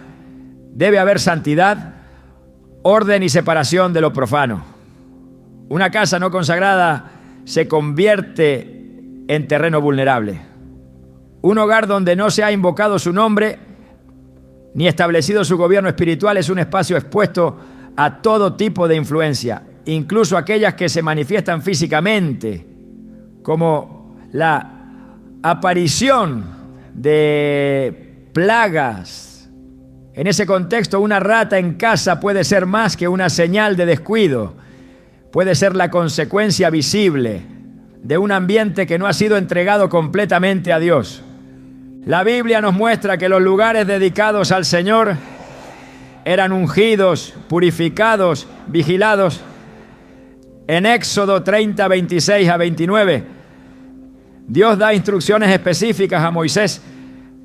debe haber santidad, orden y separación de lo profano. Una casa no consagrada se convierte en terreno vulnerable. Un hogar donde no se ha invocado su nombre ni establecido su gobierno espiritual es un espacio expuesto a todo tipo de influencia, incluso aquellas que se manifiestan físicamente, como la aparición de plagas. En ese contexto, una rata en casa puede ser más que una señal de descuido. Puede ser la consecuencia visible de un ambiente que no ha sido entregado completamente a Dios. La Biblia nos muestra que los lugares dedicados al Señor eran ungidos, purificados, vigilados. En Éxodo 30, 26 a 29, Dios da instrucciones específicas a Moisés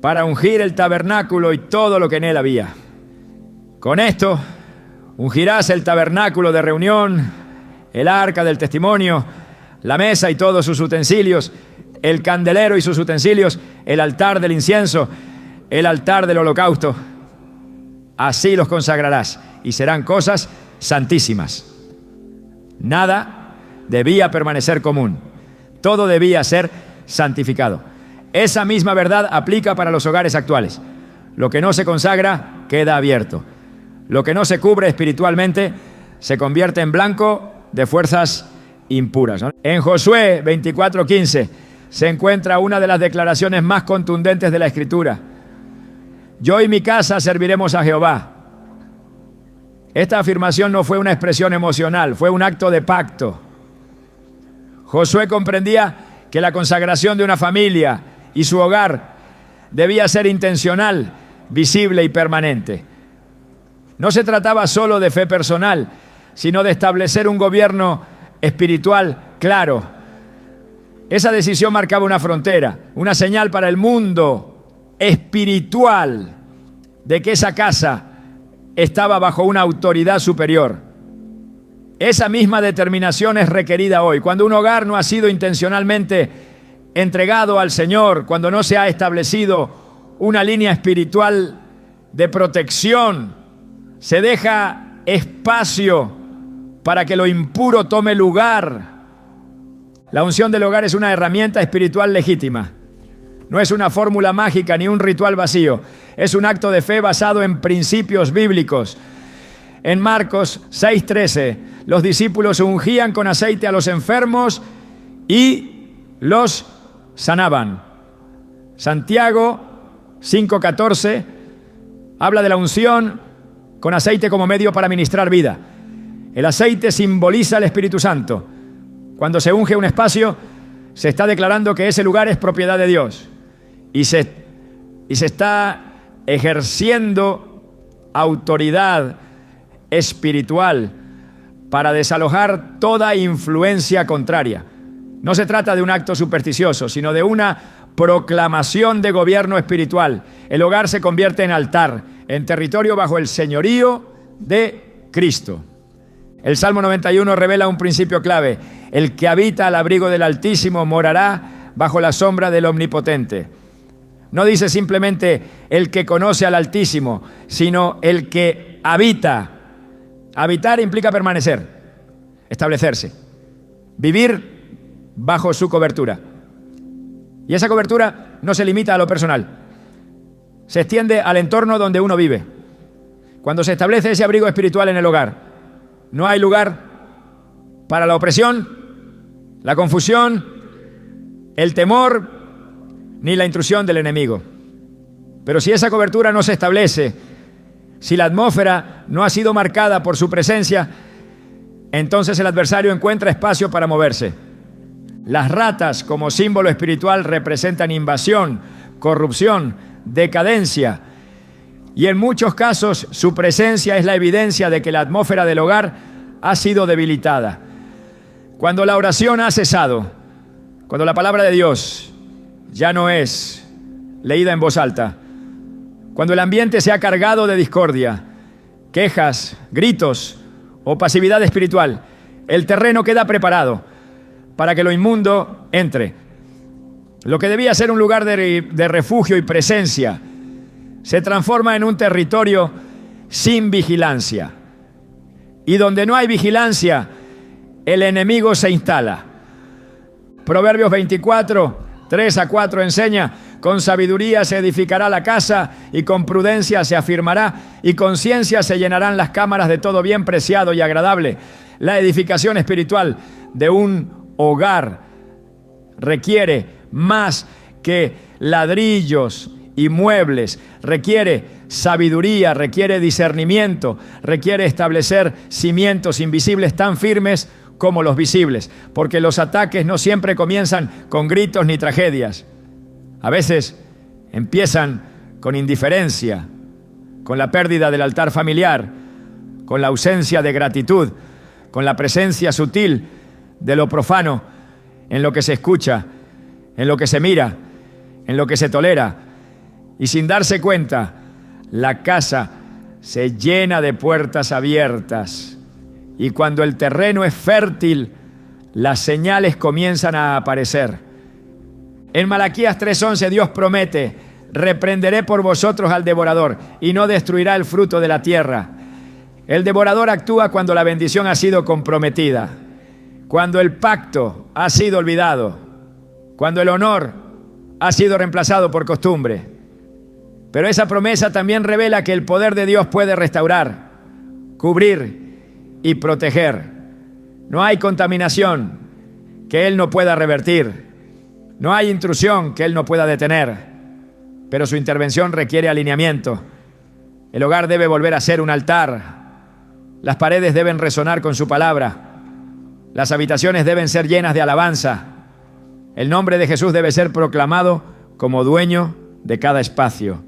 para ungir el tabernáculo y todo lo que en él había. Con esto, ungirás el tabernáculo de reunión, el arca del testimonio, la mesa y todos sus utensilios, el candelero y sus utensilios, el altar del incienso, el altar del holocausto. Así los consagrarás y serán cosas santísimas. Nada debía permanecer común. Todo debía ser santificado. Esa misma verdad aplica para los hogares actuales. Lo que no se consagra queda abierto. Lo que no se cubre espiritualmente se convierte en blanco de fuerzas impuras, ¿no? En Josué 24:15 se encuentra una de las declaraciones más contundentes de la Escritura. Yo y mi casa serviremos a Jehová. Esta afirmación no fue una expresión emocional, fue un acto de pacto. Josué comprendía que la consagración de una familia y su hogar debía ser intencional, visible y permanente. No se trataba solo de fe personal, sino de establecer un gobierno espiritual claro. Esa decisión marcaba una frontera, una señal para el mundo espiritual de que esa casa estaba bajo una autoridad superior. Esa misma determinación es requerida hoy. Cuando un hogar no ha sido intencionalmente entregado al Señor, cuando no se ha establecido una línea espiritual de protección, se deja espacio para que lo impuro tome lugar. La unción del hogar es una herramienta espiritual legítima. No es una fórmula mágica ni un ritual vacío. Es un acto de fe basado en principios bíblicos. En Marcos 6:13, los discípulos ungían con aceite a los enfermos y los sanaban. Santiago 5:14 habla de la unción con aceite como medio para ministrar vida. El aceite simboliza el Espíritu Santo. Cuando se unge un espacio, se está declarando que ese lugar es propiedad de Dios. Y se está ejerciendo autoridad espiritual para desalojar toda influencia contraria. No se trata de un acto supersticioso, sino de una proclamación de gobierno espiritual. El hogar se convierte en altar, en territorio bajo el señorío de Cristo. El Salmo 91 revela un principio clave. El que habita al abrigo del Altísimo morará bajo la sombra del Omnipotente. No dice simplemente el que conoce al Altísimo, sino el que habita. Habitar implica permanecer, establecerse, vivir bajo su cobertura. Y esa cobertura no se limita a lo personal, se extiende al entorno donde uno vive. Cuando se establece ese abrigo espiritual en el hogar, no hay lugar para la opresión, la confusión, el temor, ni la intrusión del enemigo. Pero si esa cobertura no se establece, si la atmósfera no ha sido marcada por su presencia, entonces el adversario encuentra espacio para moverse. Las ratas, como símbolo espiritual, representan invasión, corrupción, decadencia. Y en muchos casos su presencia es la evidencia de que la atmósfera del hogar ha sido debilitada. Cuando la oración ha cesado, cuando la palabra de Dios ya no es leída en voz alta, cuando el ambiente se ha cargado de discordia, quejas, gritos o pasividad espiritual, el terreno queda preparado para que lo inmundo entre. Lo que debía ser un lugar de refugio y presencia se transforma en un territorio sin vigilancia. Y donde no hay vigilancia, el enemigo se instala. Proverbios 24, 3-4 enseña: con sabiduría se edificará la casa y con prudencia se afirmará y con ciencia se llenarán las cámaras de todo bien preciado y agradable. La edificación espiritual de un hogar requiere más que ladrillos y muebles, requiere sabiduría, requiere discernimiento, requiere establecer cimientos invisibles tan firmes como los visibles, porque los ataques no siempre comienzan con gritos ni tragedias. A veces empiezan con indiferencia, con la pérdida del altar familiar, con la ausencia de gratitud, con la presencia sutil de lo profano en lo que se escucha, en lo que se mira, en lo que se tolera. Y sin darse cuenta, la casa se llena de puertas abiertas. Y cuando el terreno es fértil, las señales comienzan a aparecer. En Malaquías 3:11 Dios promete: reprenderé por vosotros al devorador y no destruirá el fruto de la tierra. El devorador actúa cuando la bendición ha sido comprometida, cuando el pacto ha sido olvidado, cuando el honor ha sido reemplazado por costumbre. Pero esa promesa también revela que el poder de Dios puede restaurar, cubrir y proteger. No hay contaminación que Él no pueda revertir. No hay intrusión que Él no pueda detener. Pero su intervención requiere alineamiento. El hogar debe volver a ser un altar. Las paredes deben resonar con su palabra. Las habitaciones deben ser llenas de alabanza. El nombre de Jesús debe ser proclamado como dueño de cada espacio.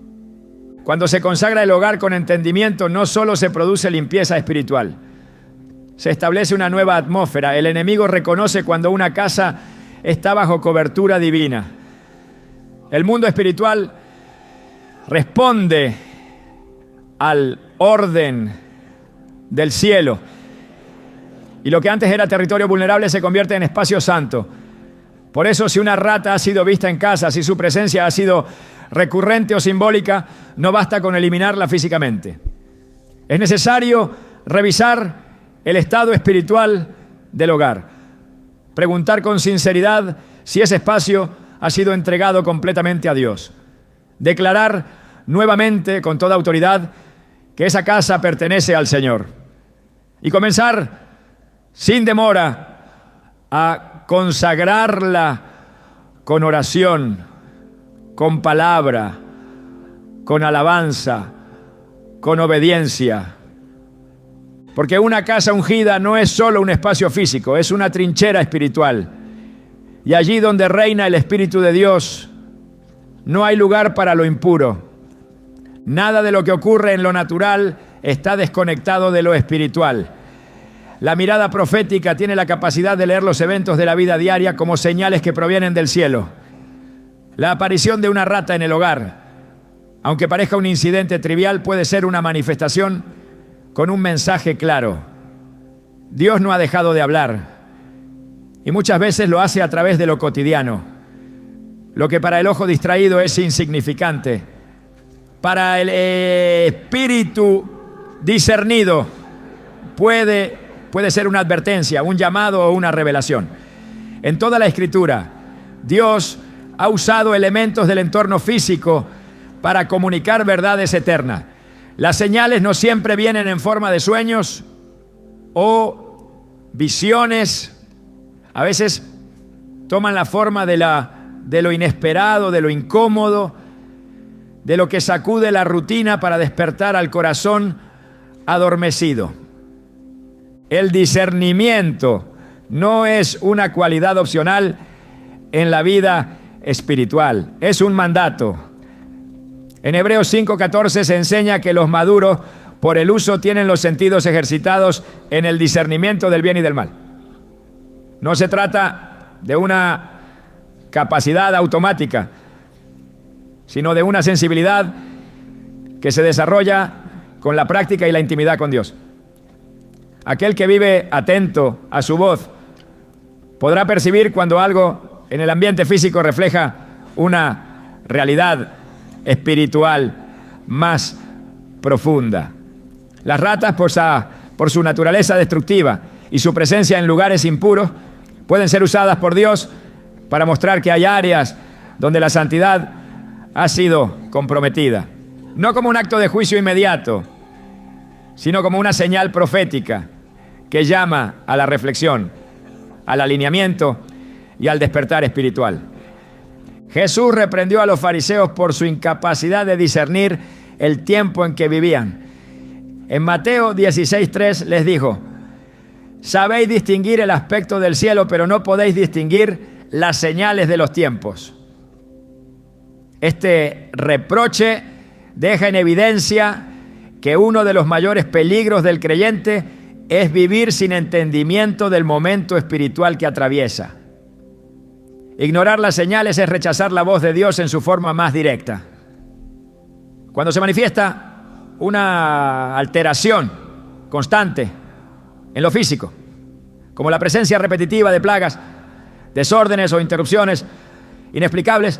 Cuando se consagra el hogar con entendimiento, no solo se produce limpieza espiritual, se establece una nueva atmósfera. El enemigo reconoce cuando una casa está bajo cobertura divina. El mundo espiritual responde al orden del cielo. Y lo que antes era territorio vulnerable se convierte en espacio santo. Por eso, si una rata ha sido vista en casa, si su presencia ha sido recurrente o simbólica, no basta con eliminarla físicamente. Es necesario revisar el estado espiritual del hogar. Preguntar con sinceridad si ese espacio ha sido entregado completamente a Dios. Declarar nuevamente con toda autoridad que esa casa pertenece al Señor. Y comenzar sin demora a consagrarla con oración, con palabra, con alabanza, con obediencia. Porque una casa ungida no es solo un espacio físico, es una trinchera espiritual. Y allí donde reina el Espíritu de Dios, no hay lugar para lo impuro. Nada de lo que ocurre en lo natural está desconectado de lo espiritual. La mirada profética tiene la capacidad de leer los eventos de la vida diaria como señales que provienen del cielo. La aparición de una rata en el hogar, aunque parezca un incidente trivial, puede ser una manifestación con un mensaje claro. Dios no ha dejado de hablar y muchas veces lo hace a través de lo cotidiano. Lo que para el ojo distraído es insignificante, para el espíritu discernido puede ser una advertencia, un llamado o una revelación. En toda la Escritura, Dios ha usado elementos del entorno físico para comunicar verdades eternas. Las señales no siempre vienen en forma de sueños o visiones. A veces toman la forma de lo inesperado, de lo incómodo, de lo que sacude la rutina para despertar al corazón adormecido. El discernimiento no es una cualidad opcional en la vida espiritual, es un mandato. En Hebreos 5:14 se enseña que los maduros por el uso tienen los sentidos ejercitados en el discernimiento del bien y del mal. No se trata de una capacidad automática, sino de una sensibilidad que se desarrolla con la práctica y la intimidad con Dios. Aquel que vive atento a su voz podrá percibir cuando algo en el ambiente físico refleja una realidad espiritual más profunda. Las ratas, por su naturaleza destructiva y su presencia en lugares impuros, pueden ser usadas por Dios para mostrar que hay áreas donde la santidad ha sido comprometida. No como un acto de juicio inmediato, sino como una señal profética que llama a la reflexión, al alineamiento y al despertar espiritual. Jesús reprendió a los fariseos por su incapacidad de discernir el tiempo en que vivían. En Mateo 16:3 les dijo: sabéis distinguir el aspecto del cielo, pero no podéis distinguir las señales de los tiempos. Este reproche deja en evidencia que uno de los mayores peligros del creyente es vivir sin entendimiento del momento espiritual que atraviesa. Ignorar las señales es rechazar la voz de Dios en su forma más directa. Cuando se manifiesta una alteración constante en lo físico, como la presencia repetitiva de plagas, desórdenes o interrupciones inexplicables,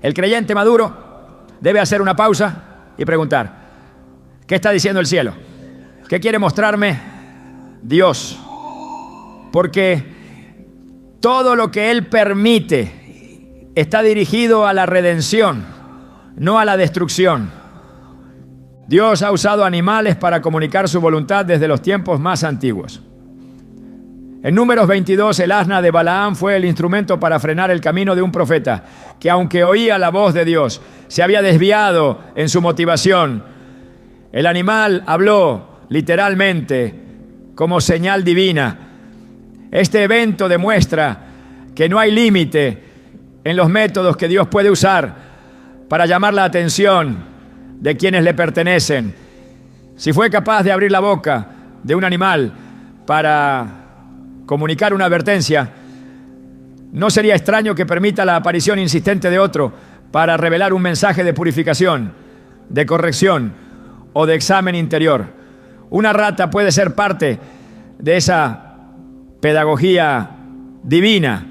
el creyente maduro debe hacer una pausa y preguntar: ¿qué está diciendo el cielo? ¿Qué quiere mostrarme Dios? Porque todo lo que Él permite está dirigido a la redención, no a la destrucción. Dios ha usado animales para comunicar su voluntad desde los tiempos más antiguos. En Números 22, el asna de Balaam fue el instrumento para frenar el camino de un profeta que, aunque oía la voz de Dios, se había desviado en su motivación. El animal habló literalmente como señal divina. Este evento demuestra que no hay límite en los métodos que Dios puede usar para llamar la atención de quienes le pertenecen. Si fue capaz de abrir la boca de un animal para comunicar una advertencia, no sería extraño que permita la aparición insistente de otro para revelar un mensaje de purificación, de corrección o de examen interior. Una rata puede ser parte de esa pedagogía divina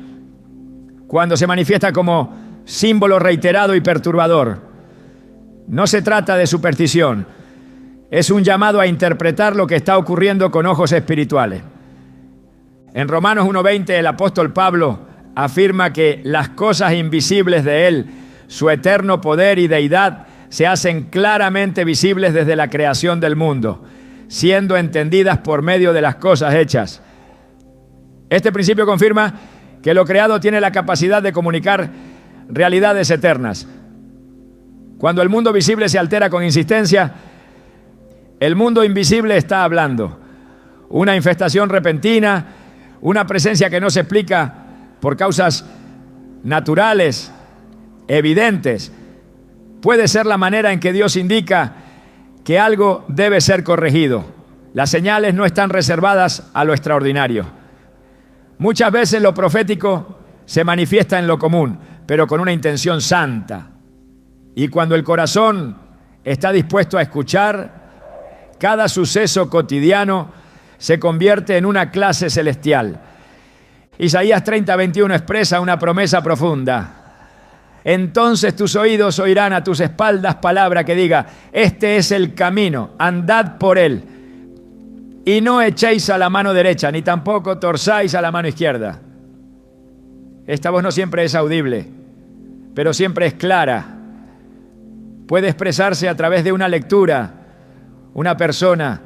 cuando se manifiesta como símbolo reiterado y perturbador. No se trata de superstición, es un llamado a interpretar lo que está ocurriendo con ojos espirituales. En Romanos 1:20 el apóstol Pablo afirma que las cosas invisibles de Él, su eterno poder y deidad, se hacen claramente visibles desde la creación del mundo, siendo entendidas por medio de las cosas hechas. Este principio confirma que lo creado tiene la capacidad de comunicar realidades eternas. Cuando el mundo visible se altera con insistencia, el mundo invisible está hablando. Una infestación repentina, una presencia que no se explica por causas naturales, evidentes, puede ser la manera en que Dios indica que algo debe ser corregido. Las señales no están reservadas a lo extraordinario. Muchas veces lo profético se manifiesta en lo común, pero con una intención santa. Y cuando el corazón está dispuesto a escuchar, cada suceso cotidiano se convierte en una clase celestial. Isaías 30:21 expresa una promesa profunda. Entonces tus oídos oirán a tus espaldas palabra que diga: este es el camino, andad por él. Y no echéis a la mano derecha, ni tampoco torzáis a la mano izquierda. Esta voz no siempre es audible, pero siempre es clara. Puede expresarse a través de una lectura, una persona,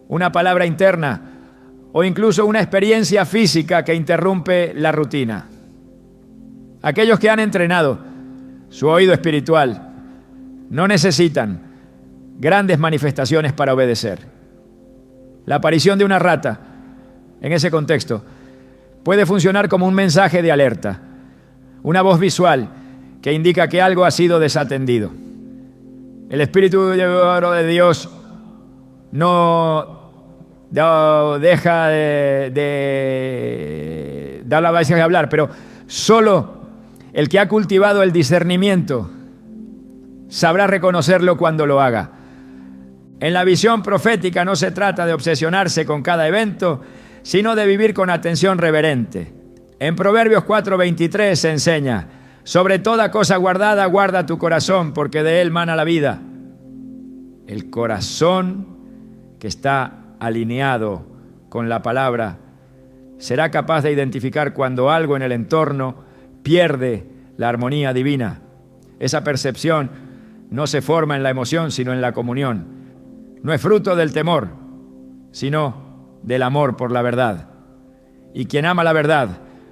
una palabra interna o incluso una experiencia física que interrumpe la rutina. Aquellos que han entrenado su oído espiritual no necesitan grandes manifestaciones para obedecer. La aparición de una rata, en ese contexto, puede funcionar como un mensaje de alerta, una voz visual que indica que algo ha sido desatendido. El Espíritu de Dios no deja de dar la base de hablar, pero solo el que ha cultivado el discernimiento sabrá reconocerlo cuando lo haga. En la visión profética no se trata de obsesionarse con cada evento, sino de vivir con atención reverente. En Proverbios 4:23 se enseña: sobre toda cosa guardada, guarda tu corazón, porque de él mana la vida. El corazón que está alineado con la palabra será capaz de identificar cuando algo en el entorno pierde la armonía divina. Esa percepción no se forma en la emoción, sino en la comunión. No es fruto del temor, sino del amor por la verdad. Y quien ama la verdad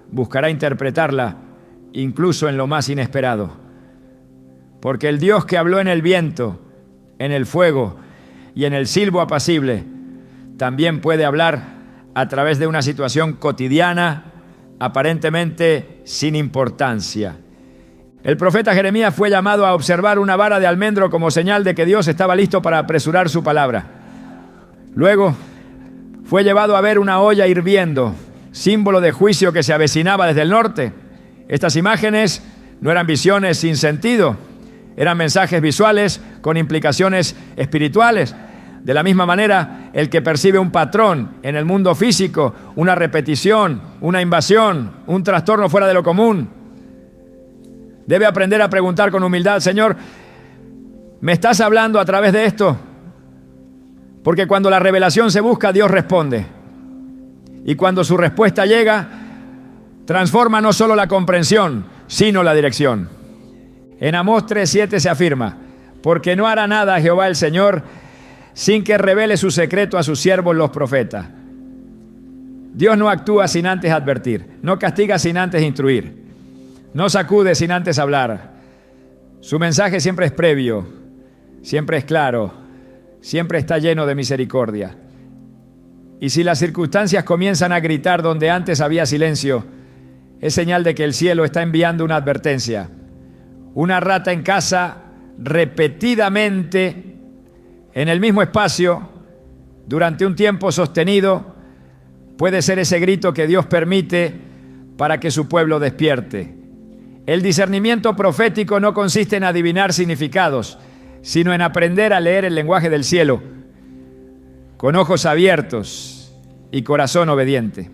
buscará interpretarla incluso en lo más inesperado. Porque el Dios que habló en el viento, en el fuego y en el silbo apacible, también puede hablar a través de una situación cotidiana, aparentemente sin importancia. El profeta Jeremías fue llamado a observar una vara de almendro como señal de que Dios estaba listo para apresurar su palabra. Luego fue llevado a ver una olla hirviendo, símbolo de juicio que se avecinaba desde el norte. Estas imágenes no eran visiones sin sentido, eran mensajes visuales con implicaciones espirituales. De la misma manera, el que percibe un patrón en el mundo físico, una repetición, una invasión, un trastorno fuera de lo común, debe aprender a preguntar con humildad: Señor, ¿me estás hablando a través de esto? Porque cuando la revelación se busca, Dios responde. Y cuando su respuesta llega, transforma no solo la comprensión, sino la dirección. En Amós 3:7 se afirma: porque no hará nada Jehová el Señor sin que revele su secreto a sus siervos los profetas. Dios no actúa sin antes advertir, no castiga sin antes instruir, no sacude sin antes hablar. Su mensaje siempre es previo, siempre es claro, siempre está lleno de misericordia. Y si las circunstancias comienzan a gritar donde antes había silencio, es señal de que el cielo está enviando una advertencia. Una rata en casa repetidamente en el mismo espacio durante un tiempo sostenido puede ser ese grito que Dios permite para que su pueblo despierte. El discernimiento profético no consiste en adivinar significados, sino en aprender a leer el lenguaje del cielo con ojos abiertos y corazón obediente.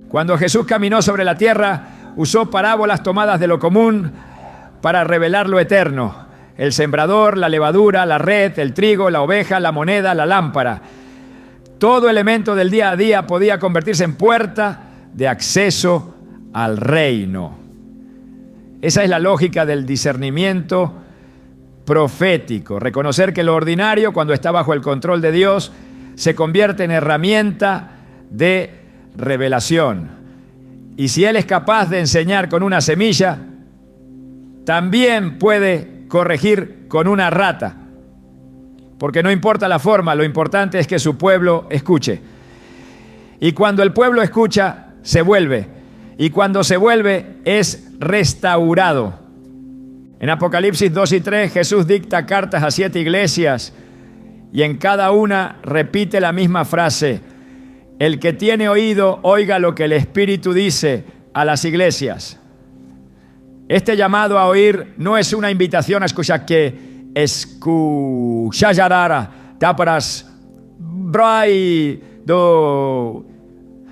Cuando Jesús caminó sobre la tierra, usó parábolas tomadas de lo común para revelar lo eterno: el sembrador, la levadura, la red, el trigo, la oveja, la moneda, la lámpara. Todo elemento del día a día podía convertirse en puerta de acceso al reino. Esa es la lógica del discernimiento profético: reconocer que lo ordinario, cuando está bajo el control de Dios, se convierte en herramienta de revelación. Y si Él es capaz de enseñar con una semilla, también puede corregir con una rata. Porque no importa la forma, lo importante es que su pueblo escuche. Y cuando el pueblo escucha, se vuelve. Y cuando se vuelve, es restaurado. En Apocalipsis 2 y 3, Jesús dicta cartas a 7 iglesias y en cada una repite la misma frase: el que tiene oído, oiga lo que el Espíritu dice a las iglesias. Este llamado a oír no es una invitación a escuchar que escucharara taparas brai do,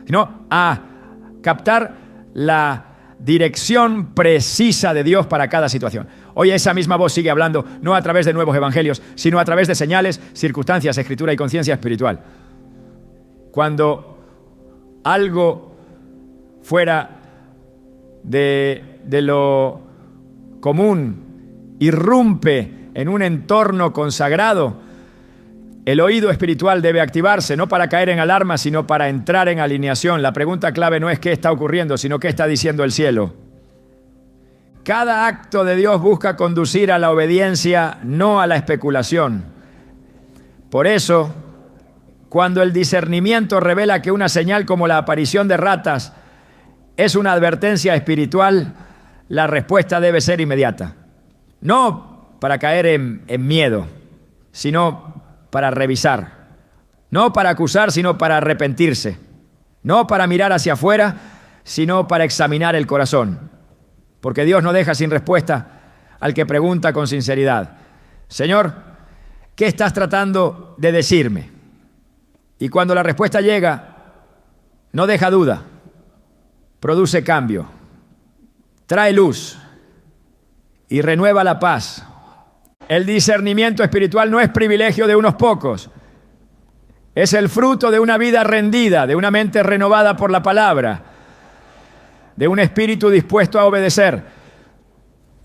sino a captar la dirección precisa de Dios para cada situación. Hoy esa misma voz sigue hablando, no a través de nuevos evangelios, sino a través de señales, circunstancias, escritura y conciencia espiritual. Cuando algo fuera de lo común irrumpe en un entorno consagrado, el oído espiritual debe activarse, no para caer en alarma, sino para entrar en alineación. La pregunta clave no es qué está ocurriendo, sino qué está diciendo el cielo. Cada acto de Dios busca conducir a la obediencia, no a la especulación. Por eso, cuando el discernimiento revela que una señal como la aparición de ratas es una advertencia espiritual, la respuesta debe ser inmediata. No para caer en miedo, sino para revisar. No para acusar, sino para arrepentirse. No para mirar hacia afuera, sino para examinar el corazón. Porque Dios no deja sin respuesta al que pregunta con sinceridad: Señor, ¿qué estás tratando de decirme? Y cuando la respuesta llega, no deja duda, produce cambio, trae luz y renueva la paz. El discernimiento espiritual no es privilegio de unos pocos. Es el fruto de una vida rendida, de una mente renovada por la palabra, de un espíritu dispuesto a obedecer.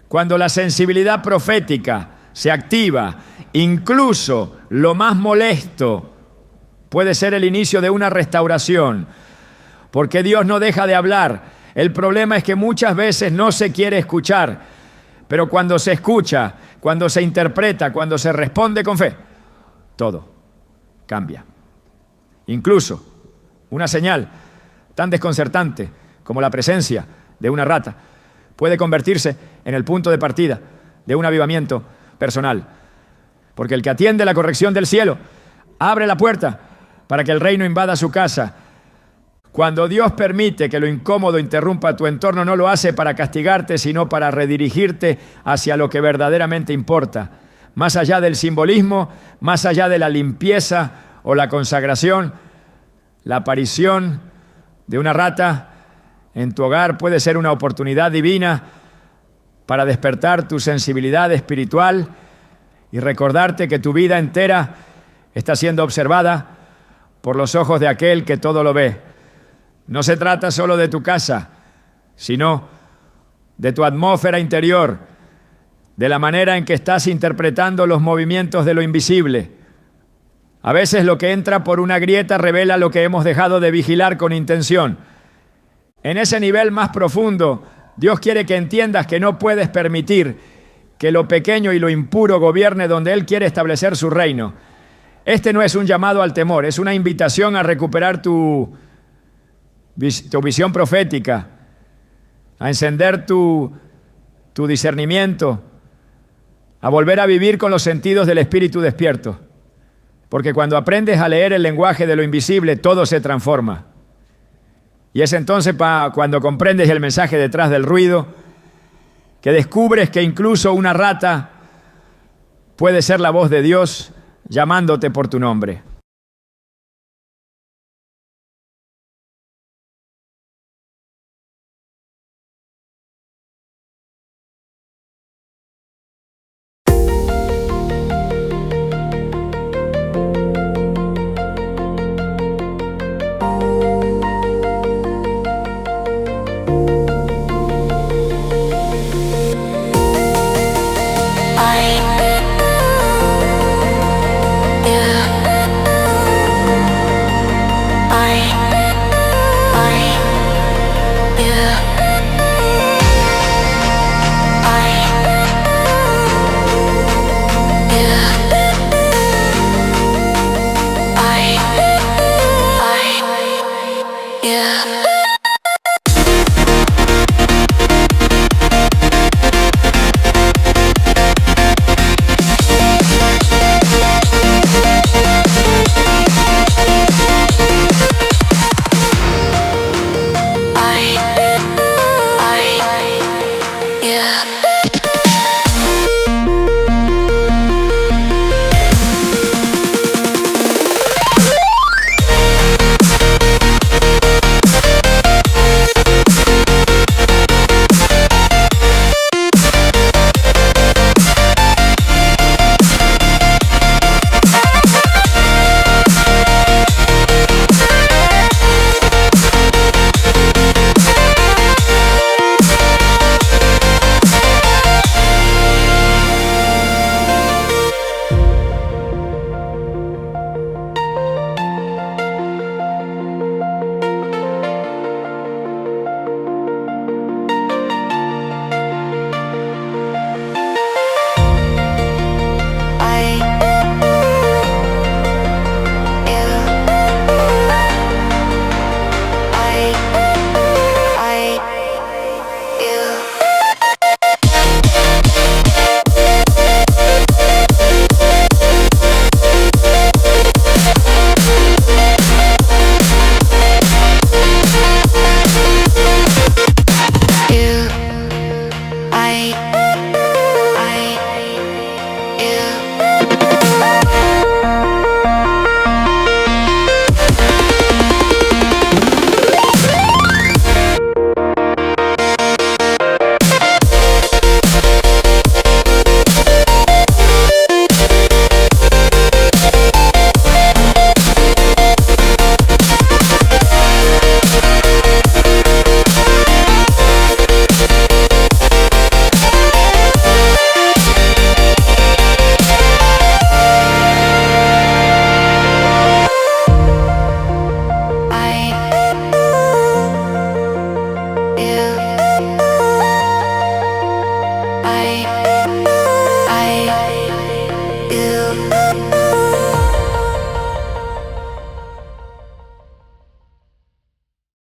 Cuando la sensibilidad profética se activa, incluso lo más molesto puede ser el inicio de una restauración, porque Dios no deja de hablar El problema es que muchas veces no se quiere escuchar, pero cuando se escucha, cuando se interpreta, cuando se responde con fe, todo cambia. Incluso una señal tan desconcertante como la presencia de una rata puede convertirse en el punto de partida de un avivamiento personal. Porque el que atiende la corrección del cielo abre la puerta para que el reino invada su casa. Cuando Dios permite que lo incómodo interrumpa tu entorno, no lo hace para castigarte, sino para redirigirte hacia lo que verdaderamente importa. Más allá del simbolismo, más allá de la limpieza o la consagración, la aparición de una rata en tu hogar puede ser una oportunidad divina para despertar tu sensibilidad espiritual y recordarte que tu vida entera está siendo observada por los ojos de aquel que todo lo ve. No se trata solo de tu casa, sino de tu atmósfera interior, de la manera en que estás interpretando los movimientos de lo invisible. A veces lo que entra por una grieta revela lo que hemos dejado de vigilar con intención. En ese nivel más profundo, Dios quiere que entiendas que no puedes permitir que lo pequeño y lo impuro gobierne donde Él quiere establecer su reino. Este no es un llamado al temor, es una invitación a recuperar tu visión profética, a encender tu discernimiento, a volver a vivir con los sentidos del espíritu despierto. Porque cuando aprendes a leer el lenguaje de lo invisible, todo se transforma. Y es entonces cuando comprendes el mensaje detrás del ruido, que descubres que incluso una rata puede ser la voz de Dios llamándote por tu nombre.